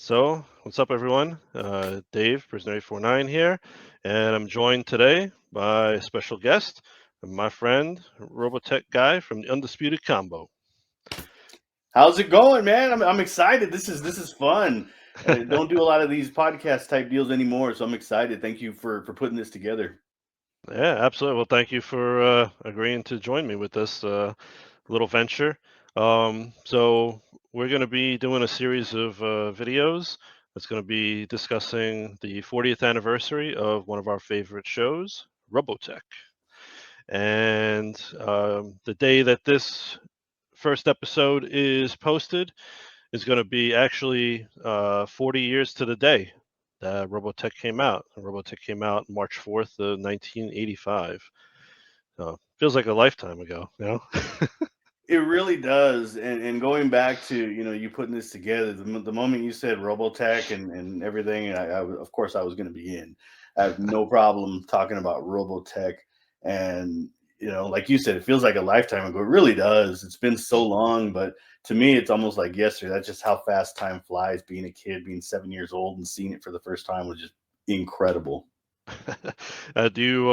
So, what's up, everyone? Dave, Prisoner 849 here, and I'm joined today by a special guest, my friend Robotech Guy from the Undisputed Combo. How's it going, man? I'm excited. This is fun. Don't do a lot of these podcast type deals anymore, so I'm excited. Thank you for putting this together. Yeah, absolutely. Well, thank you for agreeing to join me with this little venture. So, we're going to be doing a series of videos that's going to be discussing the 40th anniversary of one of our favorite shows, Robotech. And the day that this first episode is posted is going to be actually 40 years to the day that Robotech came out. Robotech came out March 4th, 1985. So feels like a lifetime ago, you know? It really does. And going back to you putting this together, the moment you said Robotech and everything, of course I was going to be in. I have no problem talking about Robotech, and like you said, it feels like a lifetime ago. It really does. It's been so long, but to me, it's almost like yesterday. That's just how fast time flies. Being a kid, being 7 years old, and seeing it for the first time was just incredible. Do you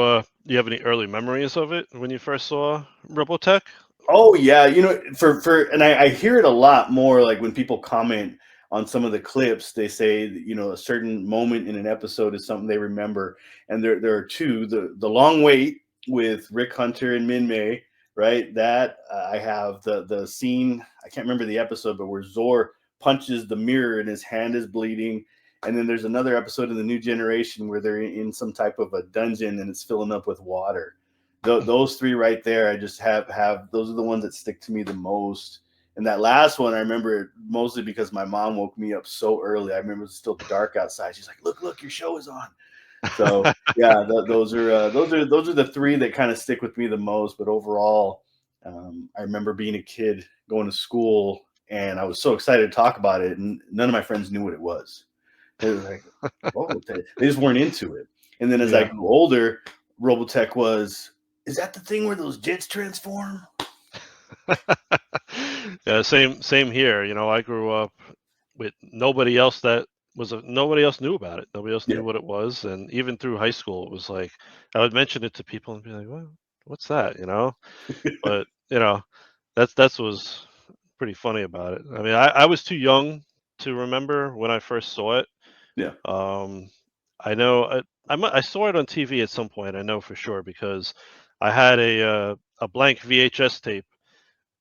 have any early memories of it when you first saw Robotech? Oh yeah, for and I hear it a lot more like when people comment on some of the clips, they say that, a certain moment in an episode is something they remember. And there are two, the long wait with Rick Hunter and Min May, right? That I have the scene, I can't remember the episode, but where Zor punches the mirror and his hand is bleeding. And then there's another episode in the New Generation where they're in some type of a dungeon and it's filling up with water. Those three right there, I just have those are the ones that stick to me the most. And that last one, I remember it mostly because my mom woke me up so early. I remember it was still dark outside. She's like, "Look, your show is on." So yeah, those are the three that kind of stick with me the most. But overall, I remember being a kid going to school, and I was so excited to talk about it, and none of my friends knew what it was. They were like, Robotech. They just weren't into it. And then as I Yeah. grew older, Robotech was, is that the thing where those jets transform? Yeah, same here. I grew up with nobody else knew about it. Nobody else Yeah. knew what it was, and even through high school, it was like I would mention it to people and be like, what's that?" But that's was pretty funny about it. I mean, I was too young to remember when I first saw it. Yeah. Um, I know I saw it on TV at some point. I know for sure because I had a blank VHS tape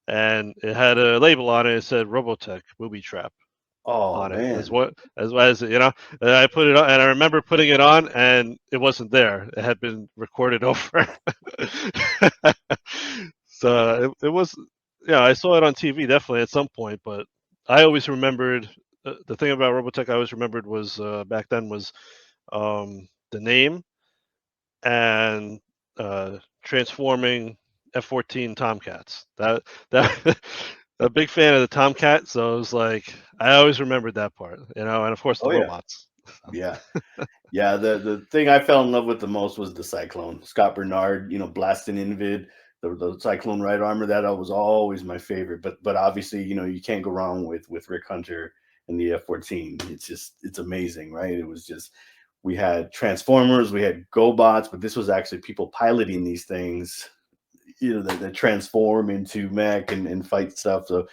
and it had a label on it. It said Robotech Booby Trap Oh on it. man. And I put it on, and I remember putting it on, and it wasn't there. It had been recorded over. So it was, yeah. I saw it on TV definitely at some point, but I always remembered the thing about Robotech. I always remembered was back then was the name and transforming F-14 Tomcats. That a big fan of the Tomcat, so it was like I always remembered that part, and of course the Oh yeah. robots. Yeah. Yeah. The thing I fell in love with the most was the Cyclone. Scott Bernard, blasting Invid, the Cyclone right armor. That was always my favorite. But obviously, you can't go wrong with Rick Hunter and the F-14. It's amazing, right? It was just, we had Transformers, we had GoBots, but this was actually people piloting these things, that transform into mech and fight stuff. So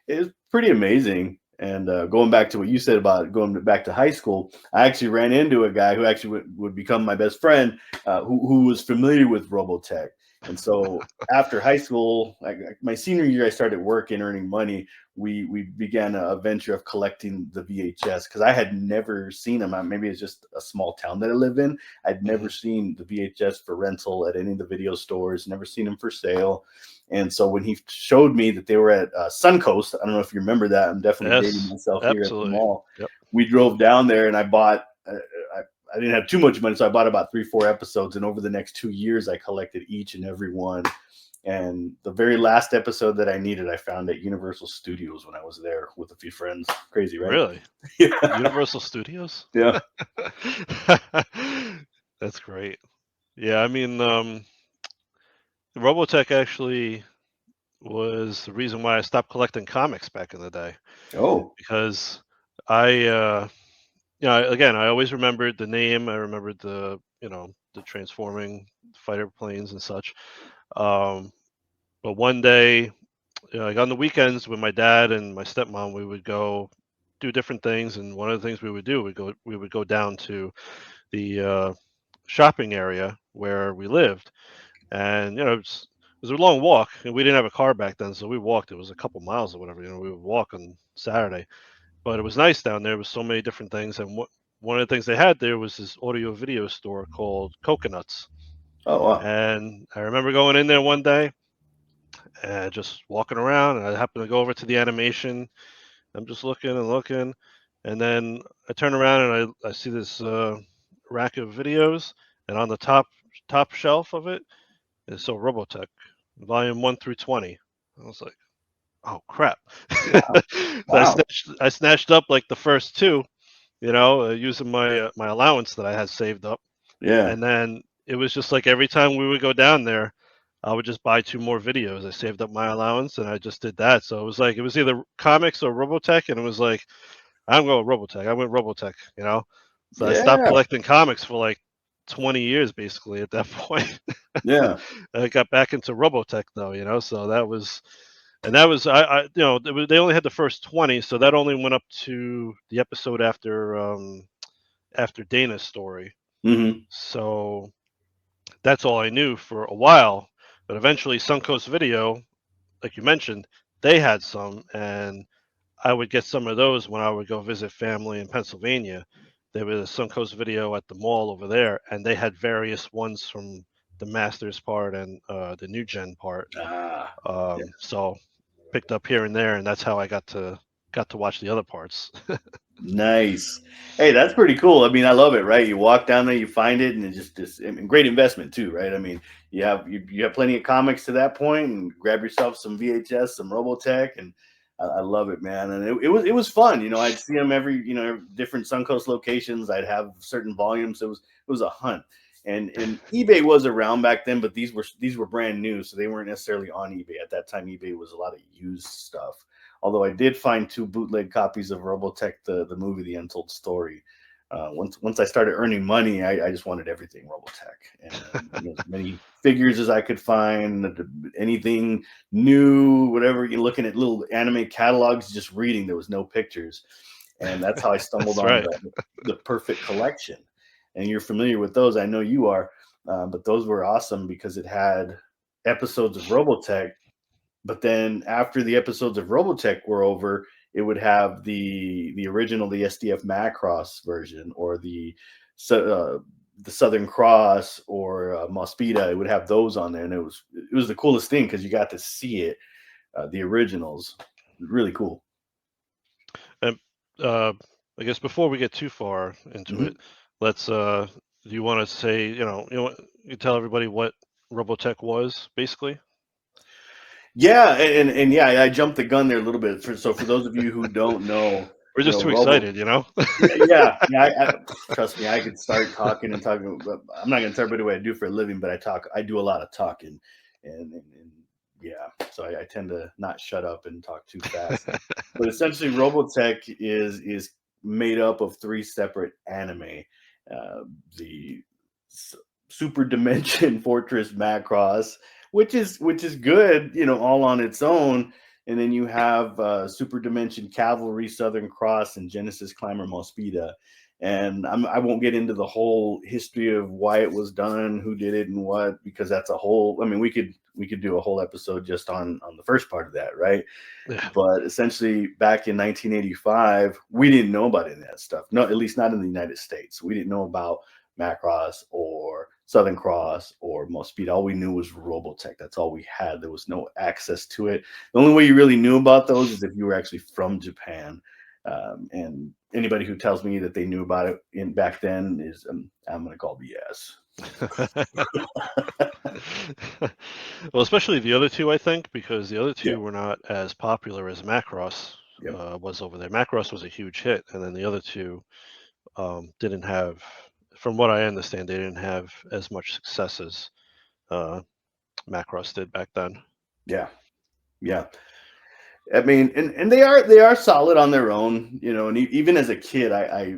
it's pretty amazing. And going back to what you said about going back to high school, I actually ran into a guy who actually would become my best friend, who was familiar with Robotech. And so after high school, like my senior year, I started working, earning money. We began a venture of collecting the VHS because I had never seen them. Maybe it's just a small town that I live in. I'd never Mhm. seen the VHS for rental at any of the video stores. Never seen them for sale. And so when he showed me that they were at Suncoast, I don't know if you remember that. I'm definitely dating Yes, myself here at the absolutely. mall. Yep. We drove down there and I bought. I didn't have too much money, so I bought about 3, 4 episodes. And over the next 2 years, I collected each and every one. And the very last episode that I needed, I found at Universal Studios when I was there with a few friends. Crazy, right? Really, Yeah. Universal Studios. Yeah. That's great. Yeah, I mean, Robotech actually was the reason why I stopped collecting comics back in the day Oh. because I again, I always remembered the name. I remembered the transforming fighter planes and such. Um, but one day, like on the weekends with my dad and my stepmom, we would go do different things. And one of the things we would go down to the shopping area where we lived, and it was a long walk, and we didn't have a car back then, so we walked. It was a couple miles or whatever. We would walk on Saturday, but it was nice down there with so many different things. And one of the things they had there was this audio video store called Coconuts. Oh wow. And I remember going in there one day and just walking around, and I happened to go over to the animation. I'm just looking and looking, and then I turn around and I see this rack of videos, and on the top shelf of it is so Robotech, volume 1 through 20. I was like, oh crap! Wow. So Wow. I snatched up like the first two, using my allowance that I had saved up, Yeah. and then it was just like every time we would go down there, I would just buy two more videos. I saved up my allowance and I just did that. So it was either comics or Robotech, and it was like I'm going Robotech. I went Robotech, you know. So I stopped Yeah. collecting comics for like 20 years basically at that point. Yeah. I got back into Robotech though, So that was they only had the first 20, so that only went up to the episode after Dana's story. Hmm. So that's all I knew for a while. But eventually, Suncoast Video, like you mentioned, they had some, and I would get some of those when I would go visit family in Pennsylvania. There was a Suncoast Video at the mall over there, and they had various ones from the Masters part and the New Gen part. Ah. Yeah. So picked up here and there, and that's how I got to watch the other parts. Nice. Hey, that's pretty cool. I mean, I love it, right? You walk down there, you find it, and it just I mean, great investment too, right? I mean, you have plenty of comics to that point, and grab yourself some VHS, some Robotech, and I love it, man. And it was fun. I'd see them every different Suncoast locations. I'd have certain volumes. It was a hunt. And eBay was around back then, but these were brand new, so they weren't necessarily on eBay at that time. eBay was a lot of used stuff. Although I did find two bootleg copies of Robotech, the movie, The Untold Story. Once I started earning money, I just wanted everything Robotech, and as many figures as I could find, anything new, whatever. You're looking at little anime catalogs, just reading. There was no pictures, and that's how I stumbled That's on right. the Perfect Collection. And you're familiar with those, I know you are, but those were awesome because it had episodes of Robotech, but then after the episodes of Robotech were over, it would have the original, the SDF Macross version, or the Southern Cross, or Mospita. It would have those on there, and it was the coolest thing because you got to see it, the originals. Really cool. And uh, I guess before we get too far into it, Hmm. let's. Do you want to say, you tell everybody what Robotech was basically? Yeah, and yeah, I jumped the gun there a little bit. So for those of you who don't know, We're just too Robo. excited, you know. Yeah, yeah, yeah. Trust me, I could start talking and talking. But I'm not going to tell everybody what I do for a living, but I talk. I do a lot of talking, and yeah. So I tend to not shut up and talk too fast. But essentially, Robotech is made up of three separate anime. The S- Super Dimension Fortress Macross, which is good, all on its own. And then you have Super Dimension Cavalry, Southern Cross, and Genesis Climber Mospita. And I won't get into the whole history of why it was done, who did it, and what, because that's a whole. I mean, we could do a whole episode just on the first part of that, right? Yeah. But essentially, back in 1985, we didn't know about any of that stuff. No, at least not in the United States. We didn't know about Macross or Southern Cross or Mospeed. All we knew was Robotech. That's all we had. There was no access to it. The only way you really knew about those is if you were actually from Japan. And anybody who tells me that they knew about it back then is I'm going to call BS. Well, especially the other two, I think, because the other Yeah. two were not as popular as Macross Yep. was over there. Macross was a huge hit, and then the other two didn't have, from what I understand, they didn't have as much success as uh, Macross did back then. Yeah. Yeah. I mean, and they are solid on their own, you know. And even as a kid, I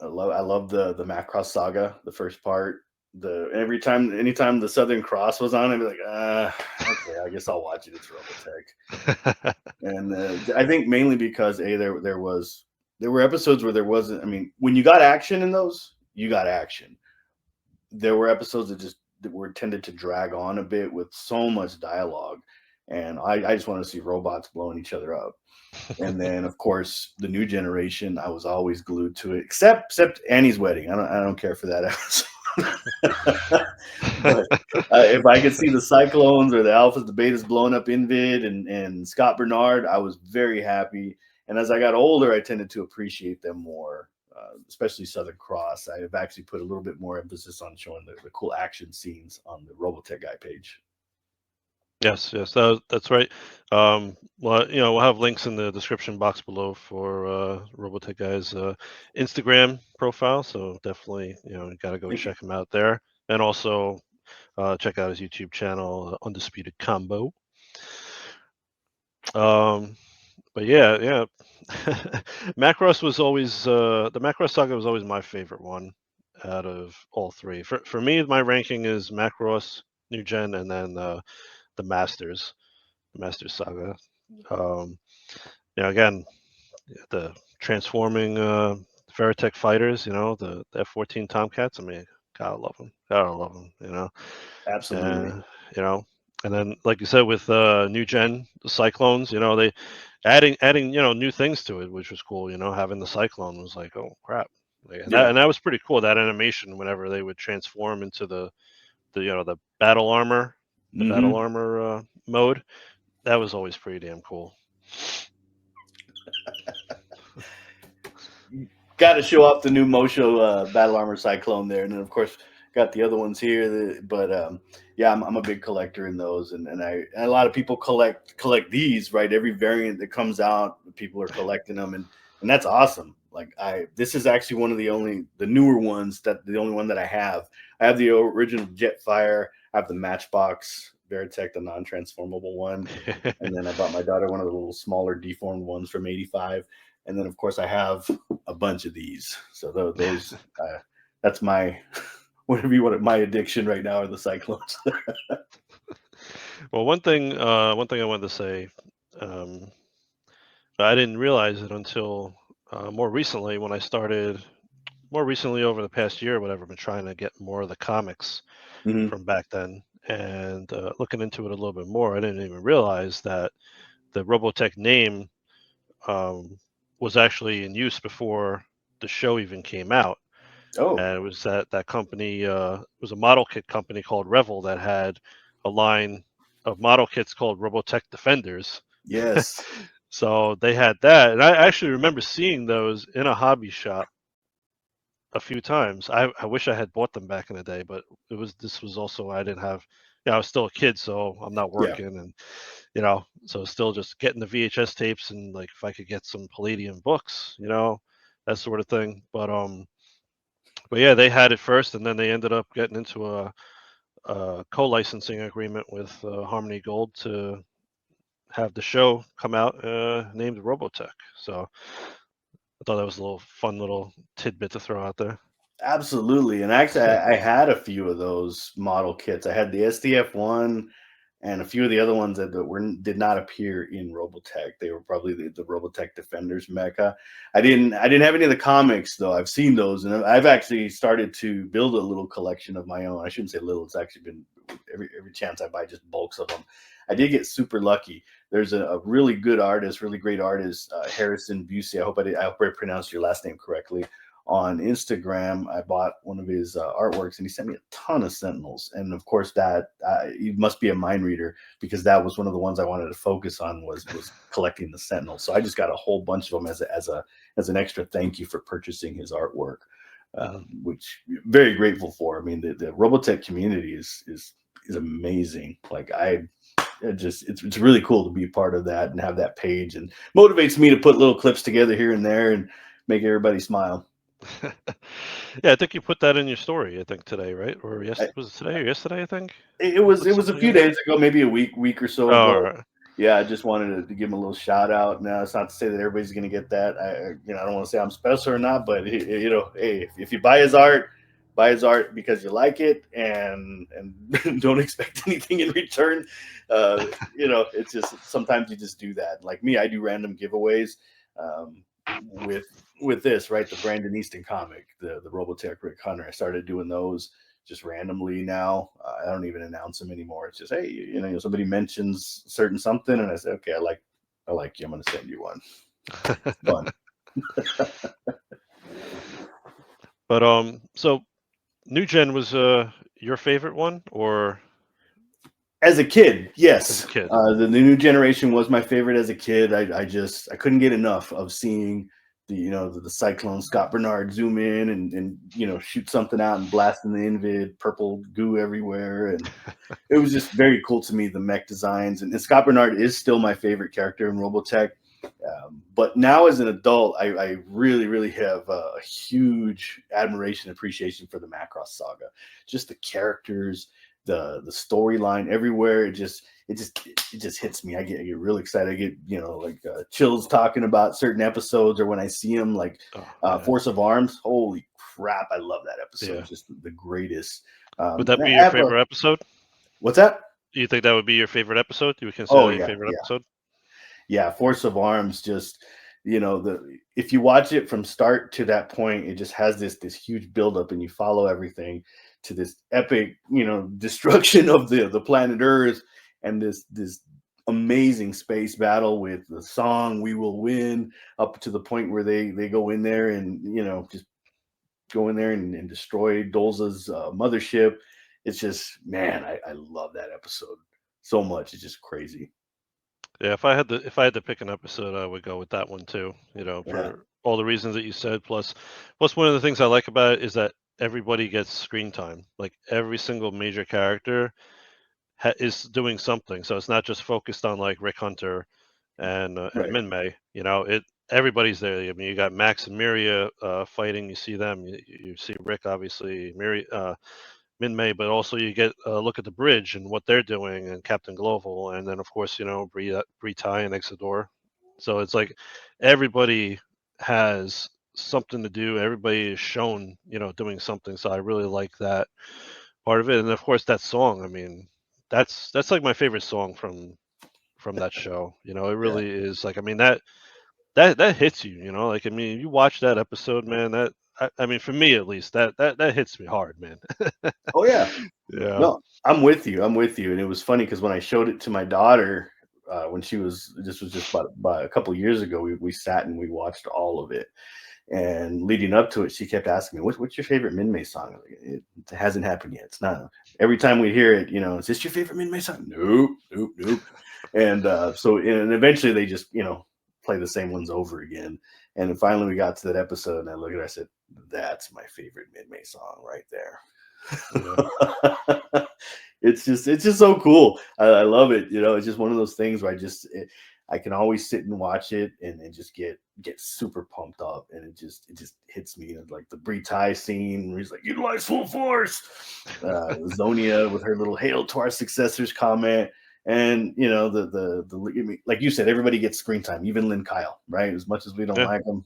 love the Macross Saga, the first part. Anytime the Southern Cross was on, I'd be like, okay, I guess I'll watch it. It's Robotech. And I think mainly because there were episodes where there wasn't. I mean, when you got action in those, you got action. There were episodes that were tended to drag on a bit with so much dialogue, and I just wanted to see robots blowing each other up. And then, of course, the new generation, I was always glued to it, except Annie's wedding. I don't care for that episode. But if I could see the Cyclones or the Alphas, the Betas blowing up Invid and Scott Bernard, I was very happy. And as I got older, I tended to appreciate them more, especially Southern Cross. I have actually put a little bit more emphasis on showing the cool action scenes on the Robotech Guy page. Yes, yes, that's right. Well, we'll have links in the description box below for Robotech Guy's Instagram profile. So definitely, you got to go Thank you. check him out there, and also check out his YouTube channel, Undisputed Combo. Um, but yeah, yeah, Macross was always the Macross Saga was always my favorite one out of all three. For me, my ranking is Macross, New Gen, and then the Masters. Master Saga. Um, again, the transforming Veritech fighters, the F-14 Tomcats. I mean, gotta love them. Gotta love them. Absolutely. Uh, you know, and then like you said with new gen the Cyclones, they adding new things to it, which was cool. Having the Cyclone was like, oh crap. Like, and that Yeah. and that was pretty cool. That animation whenever they would transform into the battle armor, the battle Hmm. armor mode. That was always pretty damn cool. Got to show off the new Mosho Battle Armor Cyclone there, and then of course got the other ones here. But yeah, I'm a big collector in those, and a lot of people collect these, right? Every variant that comes out, people are collecting them, and that's awesome. Like this is actually one of the newer ones, that the only one that I have. I have the original Jetfire. I have the Matchbox Veritech, the non-transformable one, and then I bought my daughter one of the little smaller deformed ones from '85. And then of course I have a bunch of these. So those that's my whatever you want it, my addiction right now are the Cyclones. Well, one thing I wanted to say, um, I didn't realize it until more recently when I started. More recently, over the past year, or whatever, been trying to get more of the comics Hmm. from back then, and looking into it a little bit more. I didn't even realize that the Robotech name um, was actually in use before the show even came out. Oh, And it was that company it was a model kit company called Revel that had a line of model kits called Robotech Defenders. yes. So they had that, and I actually remember seeing those in a hobby shop a few times. I wish I had bought them back in the day, but this was also I didn't have. I was still a kid, so I'm not Yeah. working, and so still just getting the VHS tapes and like if I could get some Palladium books, that sort of thing. But yeah, they had it first, and then they ended up getting into a co-licensing agreement with Harmony Gold to have the show come out named Robotech. So I thought that was a little fun little tidbit to throw out there. Absolutely. And actually, I had a few of those model kits. I had the SDF one and a few of the other ones that did not appear in Robotech. They were probably the Robotech Defenders mecha. I didn't have any of the comics though. I've seen those, and I've actually started to build a little collection of my own. I shouldn't say little. It's actually been every chance I buy just bulks of them. I did get super lucky. There's a really good artist, really great artist, Harrison Busey. I hope I pronounced your last name correctly. On Instagram, I bought one of his artworks, and he sent me a ton of Sentinels. And of course, that he must be a mind reader, because that was one of the ones I wanted to focus on was collecting the Sentinels. So I just got a whole bunch of them as an extra thank you for purchasing his artwork, Hmm. which very grateful for. I mean, the Robotech community is amazing. Like it's really cool to be part of that and have that page, and motivates me to put little clips together here and there and make everybody smile. Yeah, I think you put that in your story. I think today, right? I, Was it today or yesterday? I think it you was put it was a something few in there. days ago, maybe a week or so Oh, all ago. right. Yeah, I just wanted to give him a little shout out. Now, it's not to say that everybody's going to get that. I don't want to say I'm special or not, but hey, if you buy his art because you like it, and don't expect anything in return. Uh, it's just sometimes you just do that. Like me, I do random giveaways um, with this, right? The Brandon Easton comic, the Robotech Rick Hunter. I started doing those just randomly now. I don't even announce them anymore. It's just, hey, somebody mentions certain something, and I say, okay, I like you. I'm going to send you one. Fun. But so New Gen was your favorite one, or As a kid, as a yes, kid? the new generation was my favorite as a kid. I couldn't get enough of seeing the Cyclone Scott Bernard zoom in and shoot something out and blasting the invid, purple goo everywhere, and it was just very cool to me, the mech designs. And Scott Bernard is still my favorite character in Robotech. But now as an adult, I really, really have a huge admiration, appreciation for the Macross saga. Just the characters, the storyline everywhere. It just hits me. I get really excited. I get like chills talking about certain episodes, or when I see them, like Oh yeah, Force of Arms. Holy crap! I love that episode. yeah. It's just the greatest. Would that And be I your have a favorite episode? what's that? Do you think that would be your favorite episode? You would consider Oh that your yeah, favorite yeah. episode? Yeah, Force of Arms, just the if you watch it from start to that point, it just has this huge buildup, and you follow everything to this epic destruction of the planet Earth, and this amazing space battle with the song "We Will Win" up to the point where they go in there and just go in there and destroy Dolza's mothership. It's just, man, I love that episode so much. It's just crazy. Yeah, if I had to pick an episode, I would go with that one too. Yeah, For all the reasons that you said. Plus one of the things I like about it is that everybody gets screen time. Like every single major character is doing something. So it's not just focused on like Rick Hunter and right. Min May. It everybody's there. I mean, you got Max and Miria fighting. You see them. You see Rick, obviously, Min May, but also you get a look at the bridge and what they're doing, and Captain Global, and then of course Bree Ty and Exodore. So it's like everybody has something to do. Everybody is shown, doing something. So I really like that part of it, and of course that song. I mean, that's like my favorite song from that show. It Yeah. really is. Like, I mean, that hits you. Like, I mean, you watch that episode, man. I mean, for me at least, that hits me hard, man. Oh yeah. Yeah. No, I'm with you. I'm with you. And it was funny because when I showed it to my daughter, when this was just about a couple years ago, we sat and we watched all of it. And leading up to it, she kept asking me, what's your favorite Minmay song? Like, it hasn't happened yet. It's not. Every time we hear it, is this your favorite Minmay song? Nope, nope, nope. And and eventually they just, play the same ones over again. And then finally we got to that episode, and I looked at her, I said, that's my favorite Minmay song right there. Yeah. It's just so cool. I love it. It's just one of those things where I can always sit and watch it and just get super pumped up, and it just hits me. And like the Bree Ty scene where he's like, utilize full force. Zonia with her little hail to our successors comment. And I mean, like you said, everybody gets screen time, even Lynn Kyle, right? As much as we don't Yeah. like him,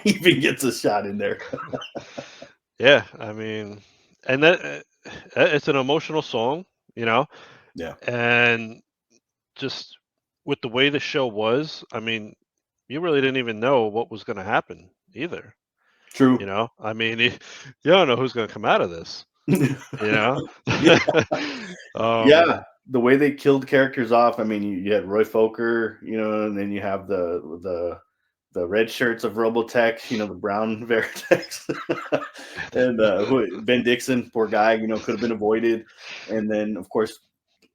he even gets a shot in there. Yeah. I mean, and it's an emotional song, you know, Yeah, and just with the way the show was, I mean, you really didn't even know what was going to happen either. true. I mean, you don't know who's going to come out of this. You know. Yeah. um. Yeah, the way they killed characters off. I mean, you had Roy Foker, and then you have the red shirts of Robotech, the brown Veritex, and Ben Dixon, poor guy, could have been avoided. And then, of course,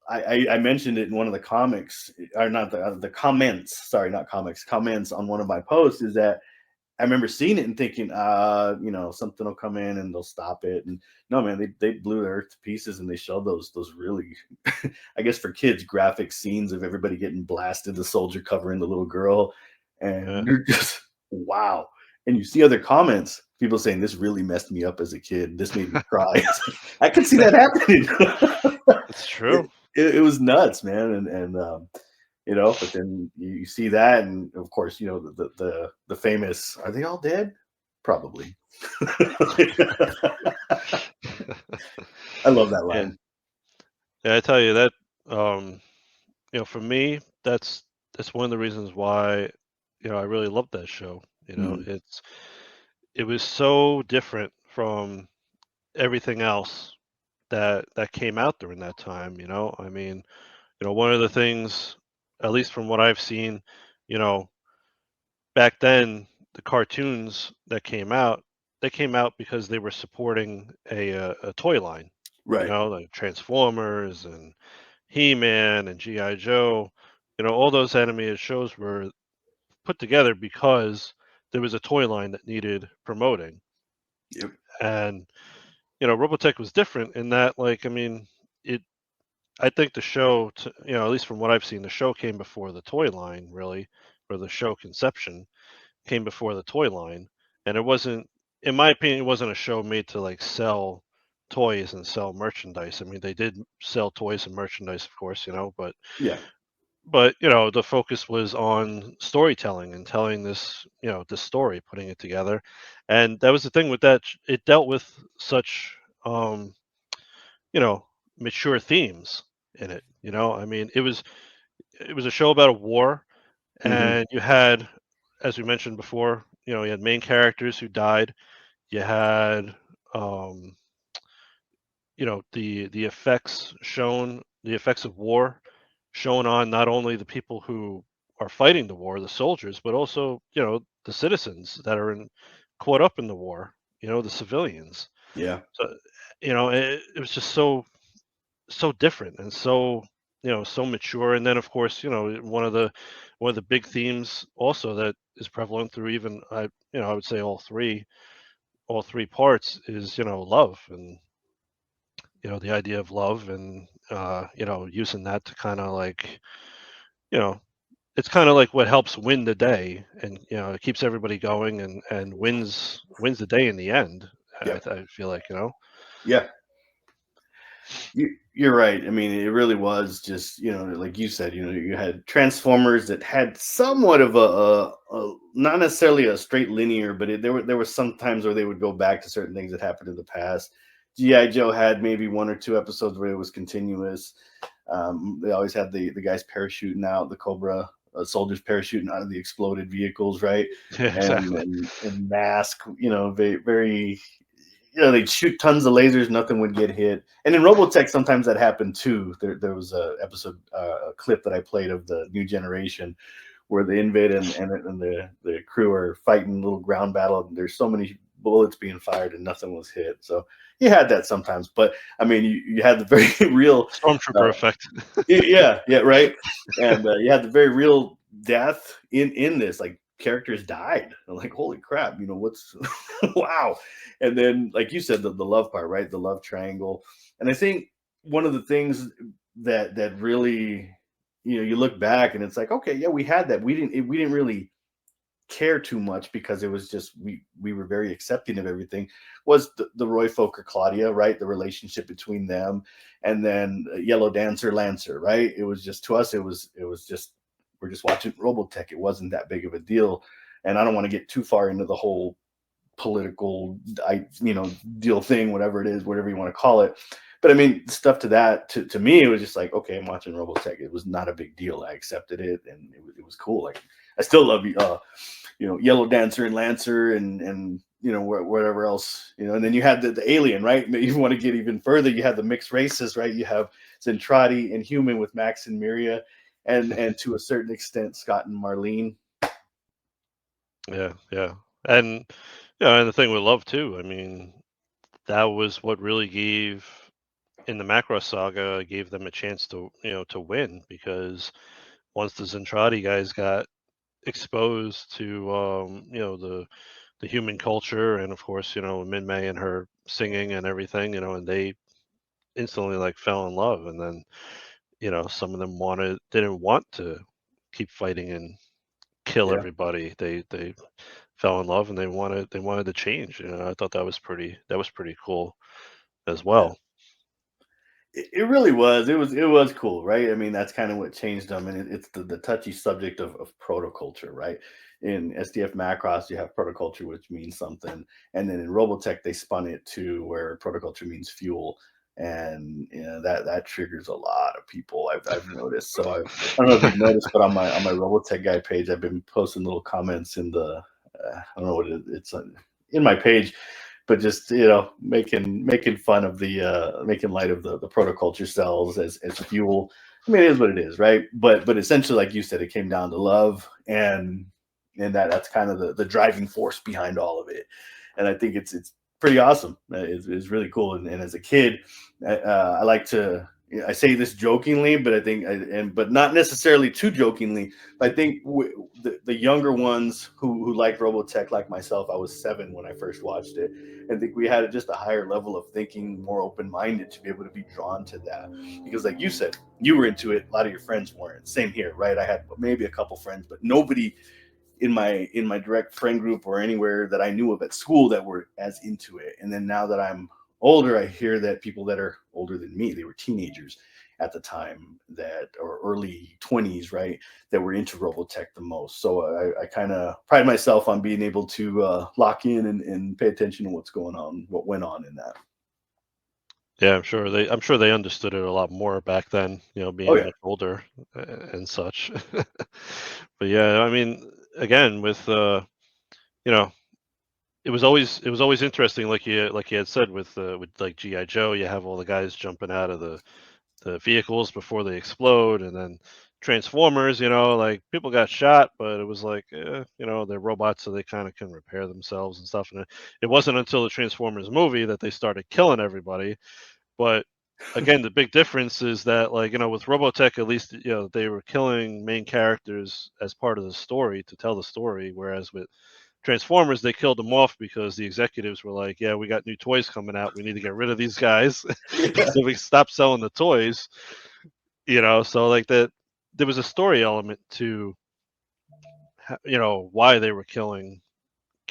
I mentioned it in one of the comics, or not the comments. Sorry, not comics. Comments on one of my posts is that I remember seeing it and thinking, something will come in and they'll stop it. And no, man, they blew the earth to pieces, and they showed those really, I guess for kids, graphic scenes of everybody getting blasted, the soldier covering the little girl, and Yeah. you're just wow. And you see other comments, people saying this really messed me up as a kid. This made me cry. I could see that happening. It's true. it was nuts, man, you know, but then you see that, and of course, you know, the famous, "Are they all dead?" Probably. I love that Yeah, line. yeah. I tell you that, for me, that's one of the reasons why, I really love that show. Mhm. It was so different from everything else that came out during that time. I mean, one of the things, at least from what I've seen, you know, back then, the cartoons that came out, they came out because they were supporting a toy line, Right. like Transformers and He-Man and GI Joe. All those animated shows were put together because there was a toy line that needed promoting. Yep. And Robotech was different in that, like, I mean, it I think the show, at least from what I've seen, the show came before the toy line, really, or the show conception came before the toy line. And it wasn't, in my opinion, it wasn't a show made to like sell toys and sell merchandise. I mean, they did sell toys and merchandise, of course, Yeah. but the focus was on storytelling and telling this story, putting it together. And that was the thing with that. It dealt with such, um, you know, mature themes in it. I mean, it was a show about a war, Mhm. and you had, as we mentioned before, you had main characters who died. You had, um, the effects shown, the effects of war shown on not only the people who are fighting the war, the soldiers, but also the citizens that are caught up in the war. The civilians. Yeah. So it was just so different and so mature. And then of course one of the big themes also that is prevalent through, even I would say all three parts is love, and the idea of love, and using that to kind of like, you know it's kind of like what helps win the day, and it keeps everybody going, and wins the day in the end. I, Yep. I feel like. Yeah. You're right. I mean, it really was just, you know, like you said, you know, you had Transformers that had somewhat of a not necessarily a straight linear, but there were some times where they would go back to certain things that happened in the past. GI Joe had maybe one or two episodes where it was continuous. They always had the guys parachuting out, the Cobra soldiers parachuting out of the exploded vehicles, right? Yeah, And exactly. and Mask, you know, very, you know, they'd shoot tons of lasers, nothing would get hit. And in Robotech, sometimes that happened too. There was a episode, a clip that I played of the New Generation where the Invid and the crew are fighting a little ground battle, and there's so many bullets being fired and nothing was hit. So you had that sometimes, but I mean, you had the very real, Stormtrooper uh, effect. yeah, yeah, right. And you had the very real death in this. Like characters died. I'm like, holy crap, you know what's wow. And then, like you said, the love part, right? The love triangle. And I think one of the things that really, you know, you look back and it's like, okay, yeah, we had that. We didn't really care too much because it was just we were very accepting of everything. Was the Roy Fokker Claudia, right? The relationship between them, and then Yellow Dancer Lancer, right? It was just, to us, it was just, we're just watching Robotech. It wasn't that big of a deal. And I don't want to get too far into the whole political, deal thing, whatever it is, whatever you want to call it. But I mean, stuff to that, to me, it was just like, okay, I'm watching Robotech. It was not a big deal. I accepted it, and it was cool. Like, I still love Yellow Dancer and Lancer, and whatever else, and then you had the alien, right? You want to get even further, you had the mixed races, right? You have Zentradi and human with Max and Miria, and to a certain extent Scott and Marlene. Yeah, yeah. And and the thing with love too, I mean, that was what really gave, in the Macross saga, gave them a chance to win, because once the Zentradi guys got exposed to the human culture, and of course, Min May and her singing and everything, and they instantly like fell in love. And then some of them didn't want to keep fighting and kill Yeah, everybody. They fell in love, and they wanted to change. I thought that was pretty cool as yeah. well. It really was. It was cool, right? I mean, that's kind of what changed them, and it's the touchy subject of protoculture, right? In SDF Macross, you have protoculture, which means something, and then in Robotech, they spun it to where protoculture means fuel, and that triggers a lot of people. I've noticed. So I don't know if you've noticed, but on my Robotech Guy page, I've been posting little comments in the I don't know what it's in my page, but just making fun of the making light of the protoculture cells as fuel. I mean, it is what it is, right? But essentially, like you said, it came down to love, and that's kind of the driving force behind all of it. And I think it's pretty awesome. It's really cool. And as a kid, I like to. I say this jokingly, but I think, but not necessarily too jokingly. I think the younger ones who like Robotech, like myself, I was 7 when I first watched it. I think we had just a higher level of thinking, more open minded to be able to be drawn to that. Because, like you said, you were into it. A lot of your friends weren't. Same here, right? I had maybe a couple friends, but nobody in my direct friend group or anywhere that I knew of at school that were as into it. And then now that I'm older, I hear that people that are older than me, they were teenagers at the time, that or early 20s, right, that were into Robotech the most. So I kind of pride myself on being able to lock in and pay attention to what's going on, what went on in that. Yeah, I'm sure they understood it a lot more back then, Oh being yeah. much older and such. But yeah, I mean, again, with you know, it was always interesting, like you had said with like GI Joe, you have all the guys jumping out of the vehicles before they explode, and then Transformers, like people got shot, but it was like, they're robots, so they kind of can repair themselves and stuff. And it wasn't until the Transformers movie that they started killing everybody. But again, the big difference is that, like, with Robotech, at least, they were killing main characters as part of the story to tell the story, whereas with Transformers, they killed them off because the executives were like, "Yeah, we got new toys coming out. We need to get rid of these guys, Yeah. so we stop selling the toys." So like that, there was a story element to why they were killing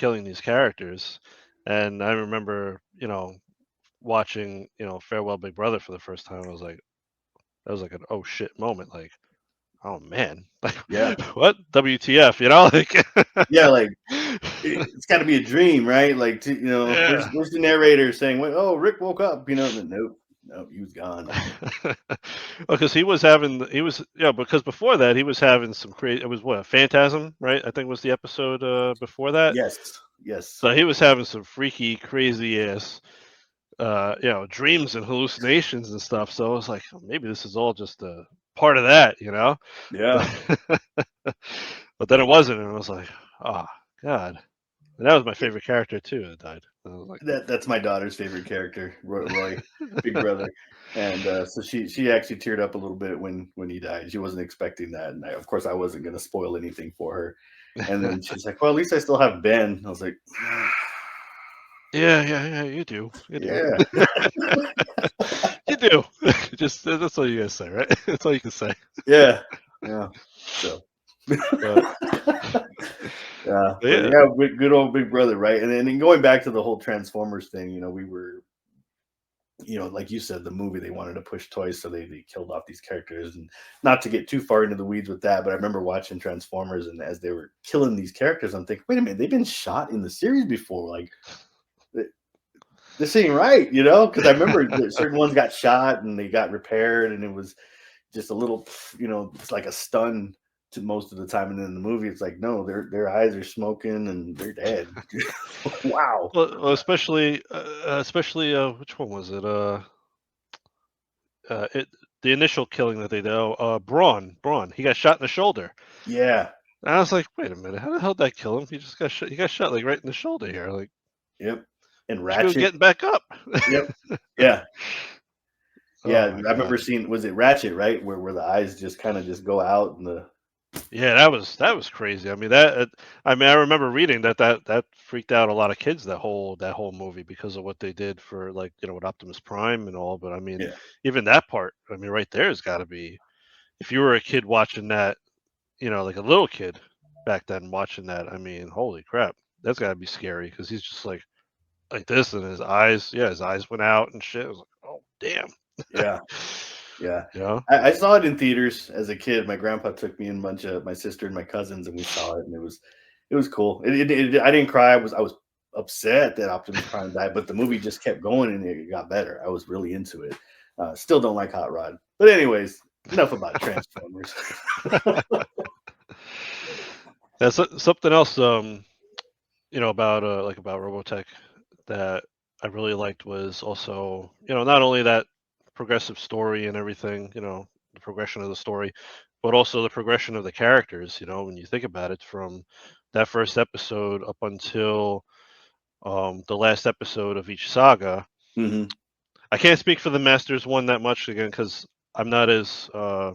these characters, and I remember watching Farewell Big Brother for the first time. I was like, that was like an oh shit moment. Like, oh man, like Yeah. what WTF? Like Yeah. Like it's got to be a dream, right? Like, yeah. where's the narrator saying, "Well, oh, Rick woke up," nope, nope, he was gone. Because because before that he was having some crazy. It was what, Phantasm, right? I think was the episode before that. Yes, yes, So he was having some freaky, crazy ass, dreams and hallucinations and stuff. So I was like, oh, maybe this is all just a part of that. But, yeah. but then it wasn't, and I was like, oh God. And that was my favorite character too that died. I was like, That's my daughter's favorite character, Roy, Big Brother, and so she actually teared up a little bit when he died. She wasn't expecting that, and of course I wasn't going to spoil anything for her. And then she's like, "Well, at least I still have Ben." I was like, yeah, yeah, yeah, you do, "Yeah, you do. Just that's all you gotta say, right? That's all you can say. yeah, yeah." So, But, yeah, but but yeah, yeah, good old Big Brother, right? And then going back to the whole Transformers thing, we were like you said, the movie, they wanted to push toys, so they killed off these characters. And not to get too far into the weeds with that, but I remember watching Transformers, and as they were killing these characters, I'm thinking, wait a minute, they've been shot in the series before. Like, this ain't right, Because I remember that certain ones got shot and they got repaired, and it was just a little, it's like a stun to most of the time. And then in the movie, it's like, no, their eyes are smoking and they're dead. Wow. well, especially which one was it? It the initial killing that they did. Braun. He got shot in the shoulder. Yeah. And I was like, wait a minute, how the hell did that kill him? He just got shot. He got shot like right in the shoulder here. Like, Yep. And should be Ratchet. getting back up. Yep. Yeah. Yeah, Oh I my god. remember seeing, was it Ratchet, right? Where the eyes just kind of just go out and the Yeah, that was crazy. I mean I remember reading that freaked out a lot of kids, that whole movie, because of what they did for, like, with Optimus Prime and all. But I mean, yeah. even that part, I mean, right there has got to be, if you were a kid watching that, like a little kid back then watching that. I mean, holy crap, that's got to be scary, because he's just like this, and his eyes went out and shit. I was like, oh damn. Yeah. Yeah. You know? I saw it in theaters as a kid. My grandpa took me and a bunch of my sister and my cousins, and we saw it, and it was cool. I didn't cry. I was upset that Optimus Prime died, but the movie just kept going and it got better. I was really into it. Still don't like Hot Rod, but anyways, enough about Transformers. That's something else. About about Robotech that I really liked was also, not only that progressive story and everything, the progression of the story, but also the progression of the characters. When you think about it, from that first episode up until the last episode of each saga. Hmm. I can't speak for the Masters one that much again because I'm not as I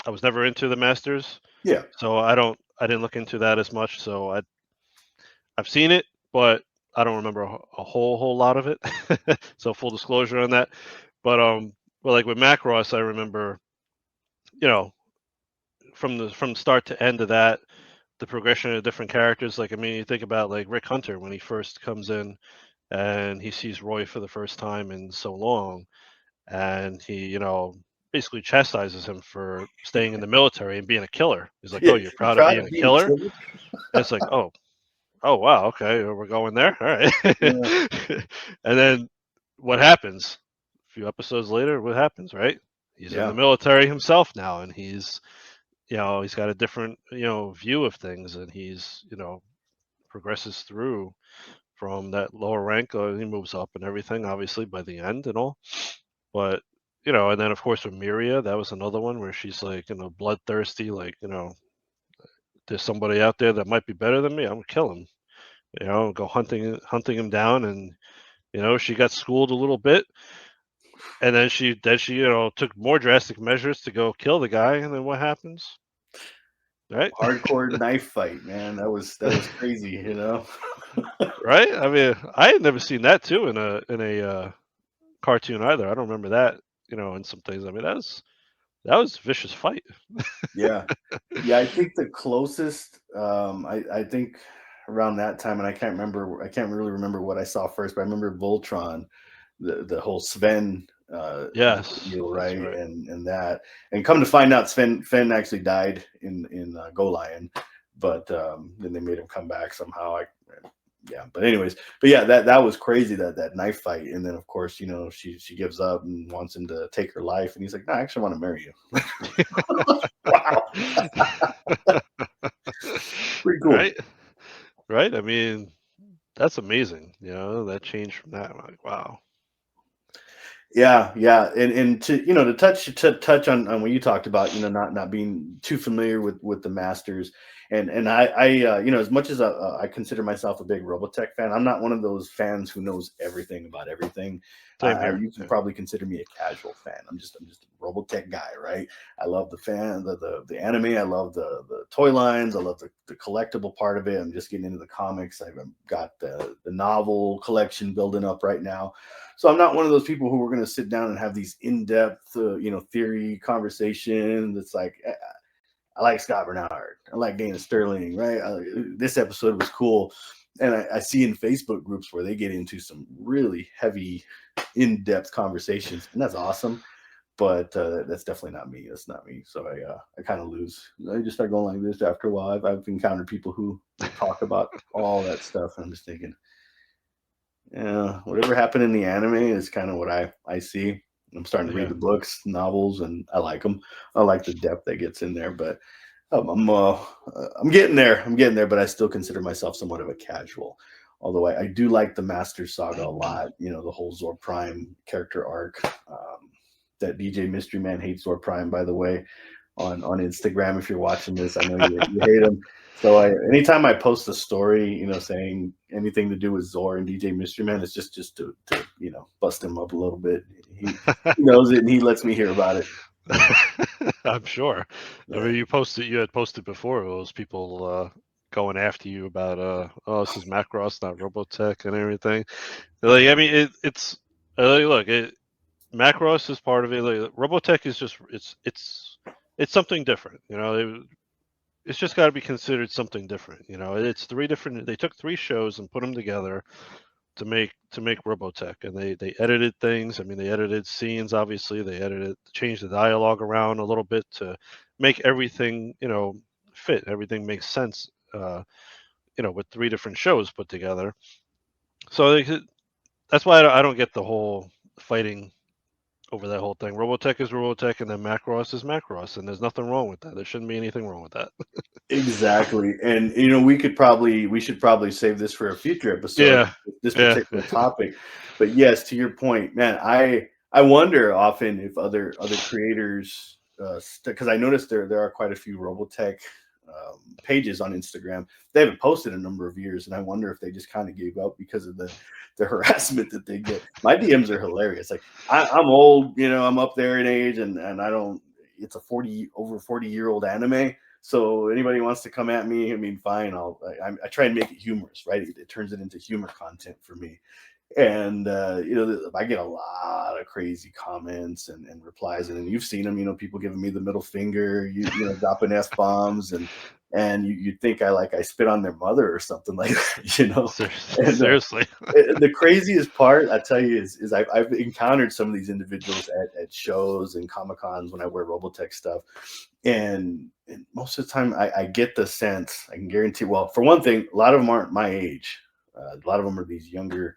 was never into the Masters, Yeah. so I didn't look into that as much. So I've seen it, but I don't remember a whole lot of it. So full disclosure on that. But like with Macross, I remember, you know, from start to end of that, the progression of different characters. Like, I mean, you think about like Rick Hunter when he first comes in and he sees Roy for the first time in so long, and he, basically chastises him for staying in the military and being a killer. He's like, Yeah. "Oh, you're proud of Proud being to a be a killer?" killer. And it's like, "Oh, wow, okay, we're going there. All right." Yeah. And then what happens? A few episodes later, what happens, right? He's in the Yeah. military himself now, and he's got a different, view of things, and progresses through from that lower rank. He moves up and everything, obviously, by the end and all. But, and then of course with Miria, that was another one where she's like, bloodthirsty, like, there's somebody out there that might be better than me. I'm gonna kill him. Go hunting him down, and she got schooled a little bit, and then she took more drastic measures to go kill the guy, and then what happens, right? Hardcore knife fight, man. That was crazy, you know. Right? I mean, I had never seen that too in a cartoon either. I don't remember that, in some things. I mean, that was a vicious fight. Yeah. Yeah, I think the closest, I think around that time, and I can't really remember what I saw first, but I remember Voltron, the whole Sven Yes, deal, that's right? right. And that, and come to find out, Sven actually died in Go Lion, but then they made him come back somehow. Yeah, but anyways, but yeah, that was crazy, that knife fight, and then of course, she gives up and wants him to take her life, and he's like, no, I actually want to marry you. Wow, pretty cool. Right? Right? I mean, that's amazing. That change from that. I'm like, wow. Yeah, yeah, and to touch on what you talked about, not being too familiar with the Masters, and I as much as I consider myself a big Robotech fan, I'm not one of those fans who knows everything about everything. Same here. You can Yeah. probably consider me a casual fan. I'm just a Robotech guy, right? I love the anime. I love the toy lines. I love the collectible part of it. I'm just getting into the comics. I've got the novel collection building up right now. So I'm not one of those people who are going to sit down and have these in-depth, theory conversations. It's like I like Scott Bernard, I like Dana Sterling, right? This episode was cool, and I see in Facebook groups where they get into some really heavy, in-depth conversations, and that's awesome. But that's definitely not me. That's not me. So I kind of lose. I just start going like this after a while. I've encountered people who talk about all that stuff, and I'm just thinking, yeah, whatever happened in the anime is kind of what I see. I'm starting to read Yeah. the books, novels, and I like them. I like the depth that gets in there, but I'm getting there. I'm getting there, but I still consider myself somewhat of a casual. Although I do like the Master Saga a lot. The whole Zor Prime character arc. That DJ Mystery Man hates Zor Prime, by the way, on Instagram. If you're watching this, I know you hate him. So anytime I post a story, saying anything to do with Zor and DJ Mystery Man, it's just to bust him up a little bit. He knows it, and he lets me hear about it. I'm sure. I Yeah, mean, you had posted before those people going after you about this is Macross, not Robotech and everything. Like, I mean, it's look, Macross is part of it. Like, Robotech is just it's something different. It's just got to be considered something different. It's three different. They took three shows and put them together to make Robotech, and they edited things. I mean, they edited scenes. Obviously, they changed the dialogue around a little bit to make everything fit. Everything makes sense. With three different shows put together. So that's why I don't get the whole fighting over that whole thing. Robotech is Robotech, and then Macross is Macross, and there's nothing wrong with that. There shouldn't be anything wrong with that. Exactly. And we should probably save this for a future episode, Yeah, this yeah, particular topic. But yes, to your point, man, I wonder often if other creators, because I noticed there are quite a few Robotech pages on Instagram. They haven't posted a number of years, and I wonder if they just kind of gave up because of the harassment that they get. My DMs are hilarious. Like I'm old, I'm up there in age, and I don't. It's a 40-year-old anime. So anybody wants to come at me, I mean, fine. I try and make it humorous, right? It turns it into humor content for me. And I get a lot of crazy comments and replies, and you've seen them. People giving me the middle finger, dropping f bombs, and you think I spit on their mother or something like that. And seriously. the craziest part, I tell you, is I've encountered some of these individuals at shows and Comic Cons when I wear Robotech stuff, and most of the time I get the sense, I can guarantee. Well, for one thing, a lot of them aren't my age. A lot of them are these younger,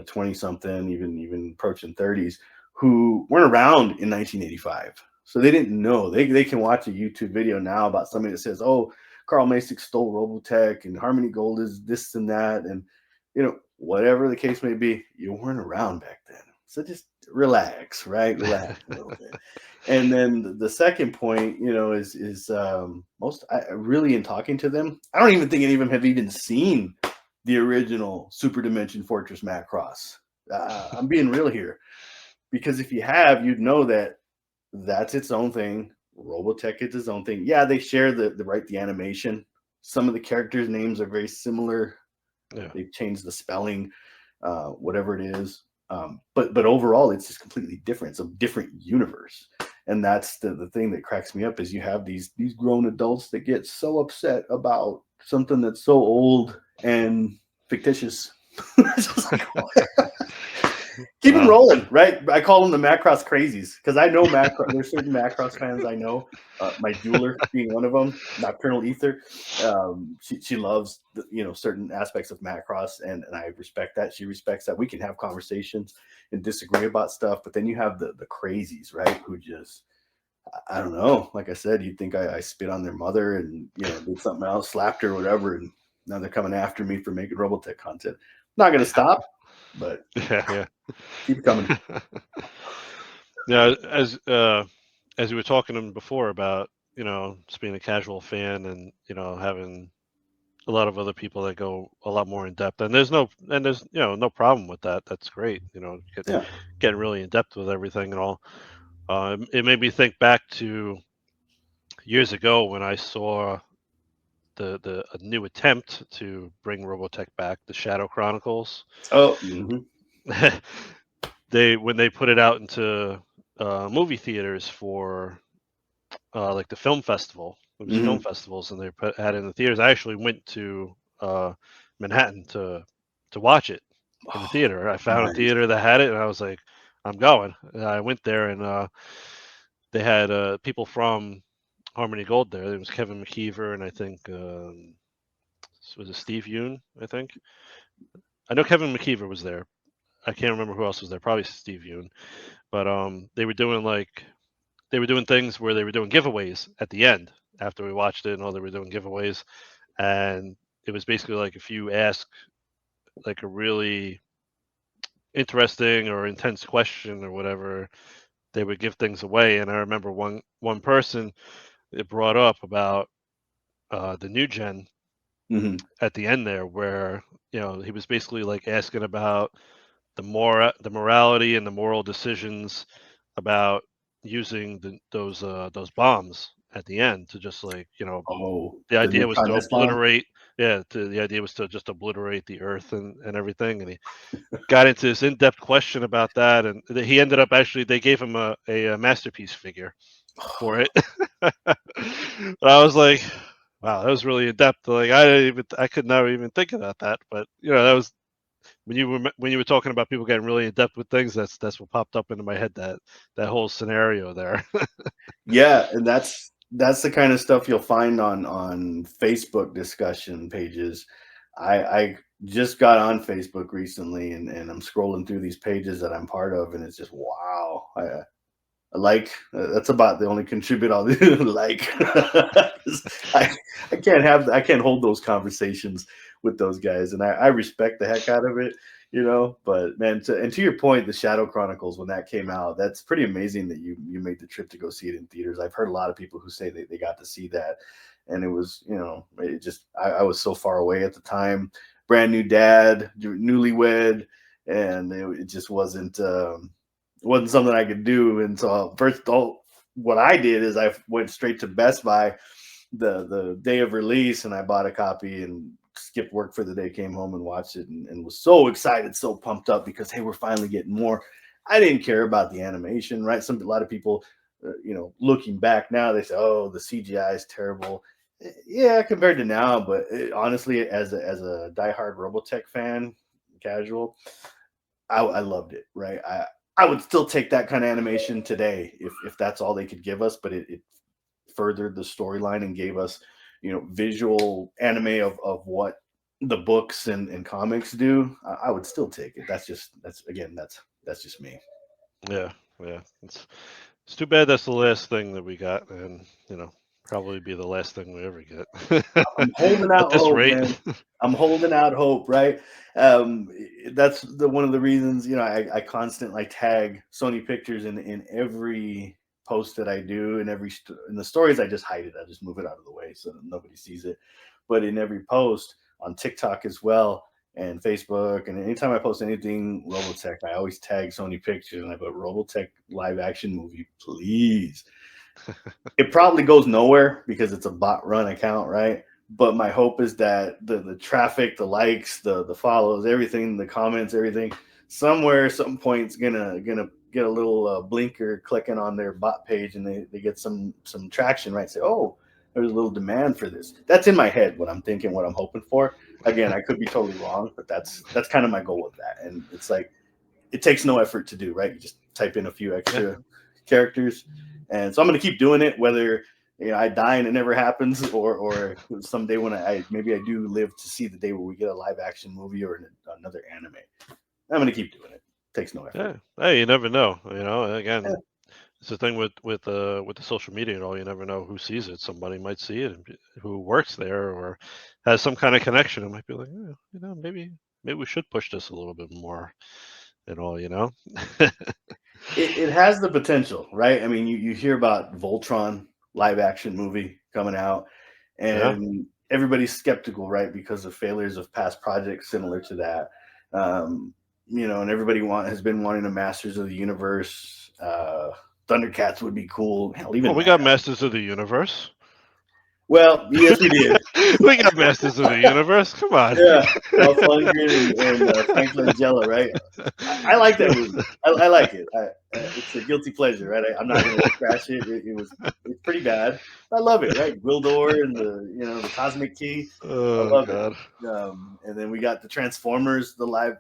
20 something, even approaching 30s, who weren't around in 1985. So they didn't know. They can watch a YouTube video now about somebody that says, "Oh, Carl Masick stole Robotech and Harmony Gold is this and that," and whatever the case may be, you weren't around back then. So just relax, right? Relax a little bit. And then the second point, is most really in talking to them, I don't even think any of them have even seen the original Super Dimension Fortress Macross. I'm being real here, because if you have, you'd know that that's its own thing. Robotech is its own thing. Yeah, they share the animation. Some of the characters' names are very similar. Yeah. They've changed the spelling, whatever it is. But overall, it's just completely different. It's a different universe, and that's the thing that cracks me up is you have these grown adults that get so upset about something that's so old and fictitious. Keep them rolling, right? I call them the Macross crazies, because I know there's certain Macross fans I know. My jeweler being one of them, Nocturnal Ether. She loves certain aspects of Macross, and I respect that. She respects that. We can have conversations and disagree about stuff, but then you have the crazies, right? Who just, I don't know. Like I said, you'd think I spit on their mother and did something else, slapped her, or whatever, and now they're coming after me for making Robotech content. Not gonna stop, but Yeah. keep coming. Yeah, as you were talking before about just being a casual fan, and having a lot of other people that go a lot more in depth, and there's no problem with that. That's great. Yeah. Getting really in depth with everything and all. It made me think back to years ago when I saw a new attempt to bring Robotech back, the Shadow Chronicles. Oh. Mm-hmm. When they put it out into movie theaters for like the film festival. It was film Mm-hmm. festivals, and had it in the theaters. I actually went to Manhattan to watch it in the Oh, theater. I found a nice. theater that had it, and I was like, I'm going. And I went there, and they had people from Harmony Gold there. There was Kevin McKeever, and I think was it Steve Yoon? I think I know Kevin McKeever was there. I can't remember who else was there. Probably Steve Yoon. But they were doing things where they were doing giveaways at the end after we watched it, and all they were doing giveaways, and it was basically like if you ask like a really interesting or intense question or whatever, they would give things away. And I remember one person it brought up about the new gen Mm-hmm. at the end there, where he was basically like asking about the morality and the moral decisions about using those bombs at the end to just like Oh, the the idea was neutron to S bomb. obliterate the idea was to just obliterate the earth and everything, and he got into this in-depth question about that, and he ended up actually they gave him a masterpiece figure for it. I was like, wow, that was really in depth. Like I could never even think about that, but that was when you were talking about people getting really in depth with things, that's what popped up into my head, that whole scenario there. Yeah, and that's the kind of stuff you'll find on Facebook discussion pages. I just got on Facebook recently, and I'm scrolling through these pages that I'm part of, and it's just wow. Like that's about the only contribute I'll do. Like I, I can't hold those conversations with those guys, and I respect the heck out of it, you know. But man, to your point, the Shadow Chronicles when that came out, that's pretty amazing that you made the trip to go see it in theaters. I've heard a lot of people who say they got to see that, and it was it just I was so far away at the time, brand new dad, newlywed, and it just wasn't something I could do. And so what I did is I went straight to Best Buy the day of release, and I bought a copy and skipped work for the day, came home and watched it, and was so excited, so pumped up because hey, we're finally getting more. I didn't care about the animation, right? A lot of people, looking back now, they say, "Oh, the CGI is terrible." Yeah, compared to now, but honestly, as a diehard Robotech fan, casual, I loved it, right? I would still take that kind of animation today if that's all they could give us, but it furthered the storyline and gave us, visual anime of what the books and comics do. I would still take it. That's just me. Yeah, yeah. It's too bad that's the last thing that we got, and probably be the last thing we ever get I'm holding at out this hope, rate. man. I'm holding out hope, right? Um, that's the one of the reasons, I constantly tag Sony Pictures in every post that I do, and in the stories I just hide it. I just move it out of the way so that nobody sees it. But in every post on TikTok as well and Facebook, and anytime I post anything Robotech, I always tag Sony Pictures and I put Robotech live action movie, please. It probably goes nowhere because it's a bot run account, right? But my hope is that the traffic, the likes, the follows, everything, the comments, everything, somewhere, some point's gonna get a little blinker clicking on their bot page, and they get some traction, right? Say, oh, there's a little demand for this. That's in my head what I'm thinking, what I'm hoping for. Again, I could be totally wrong, but that's kind of my goal with that. And it's like it takes no effort to do, right? You just type in a few Yeah, extra characters, and so I'm going to keep doing it, whether I die and it never happens, or someday when I maybe I do live to see the day where we get a live action movie or another anime. I'm going to keep doing it. Takes no effort. yeah. Hey, you never know. Yeah. Again, it's the thing with the social media and all. You never know who sees it. Somebody might see it, and who works there or has some kind of connection. It might be like, maybe we should push this a little bit more and all. It has the potential, right? I mean, you hear about Voltron live action movie coming out, Yeah. and everybody's skeptical, right, because of failures of past projects similar to that. And everybody has been wanting a Masters of the Universe. Thundercats would be cool. Hell, Well, even we Man. got Masters of the Universe. Well, yes, we did. We got Masters of the Universe. Come on. Yeah, Dolph Lundgren and Frank Langella, right? I like that movie. I like it. It's a guilty pleasure, right? I'm not going to trash it. It's pretty bad. I love it, right? Gwildor and the Cosmic Key. I Oh love it. God. And then we got the Transformers, the live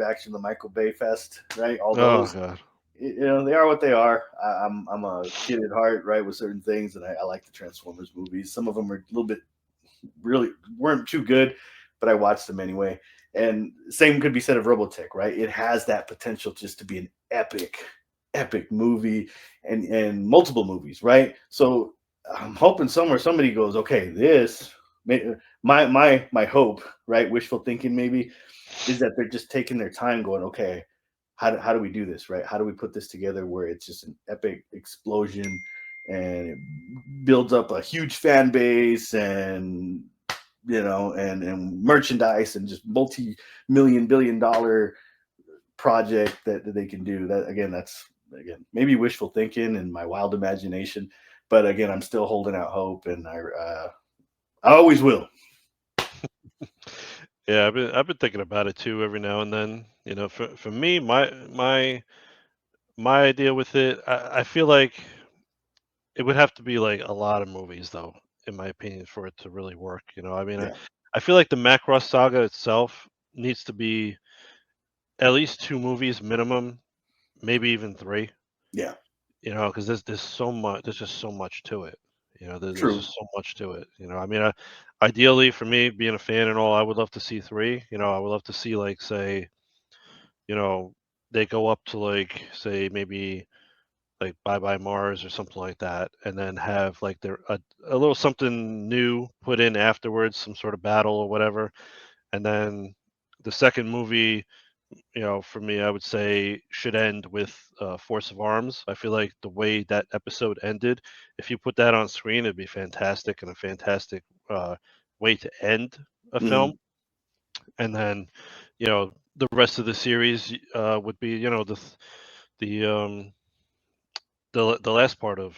action, the Michael Bay Fest, right? All Oh those, God. they are what they are. I'm a kid at heart, right, with certain things, and I like the Transformers movies. Some of them are a little bit really weren't too good, but I watched them anyway. And same could be said of Robotech, right? It has that potential just to be an epic movie and multiple movies, right? So I'm hoping somewhere somebody goes, okay, my hope, right? Wishful thinking maybe is that they're just taking their time, going, okay, how do we do this, right? How do we put this together where it's just an epic explosion and it builds up a huge fan base and and merchandise and just multi-million billion-dollar project that they can do. That that's again maybe wishful thinking and my wild imagination, but again I'm still holding out hope, and I always will. Yeah, I've been thinking about it too every now and then. For me, my idea with it, I feel like it would have to be like a lot of movies, though, in my opinion, for it to really work. I mean, Yeah. I feel like the Macross saga itself needs to be. at least 2 movies minimum, maybe even 3. Yeah, Because there's so much. There's just so much to it. There's true. just so much to it. I mean, ideally for me, being a fan and all, I would love to see 3. I would love to see, like, say, you know, they go up to, like, say, maybe like Bye Bye Mars or something like that, and then have like a little something new put in afterwards, some sort of battle or whatever, and then the second movie, for me, I would say should end with Force of Arms. I feel like the way that episode ended, if you put that on screen, it'd be fantastic and a fantastic way to end a Hmm. film. And then, the rest of the series would be, the the last part of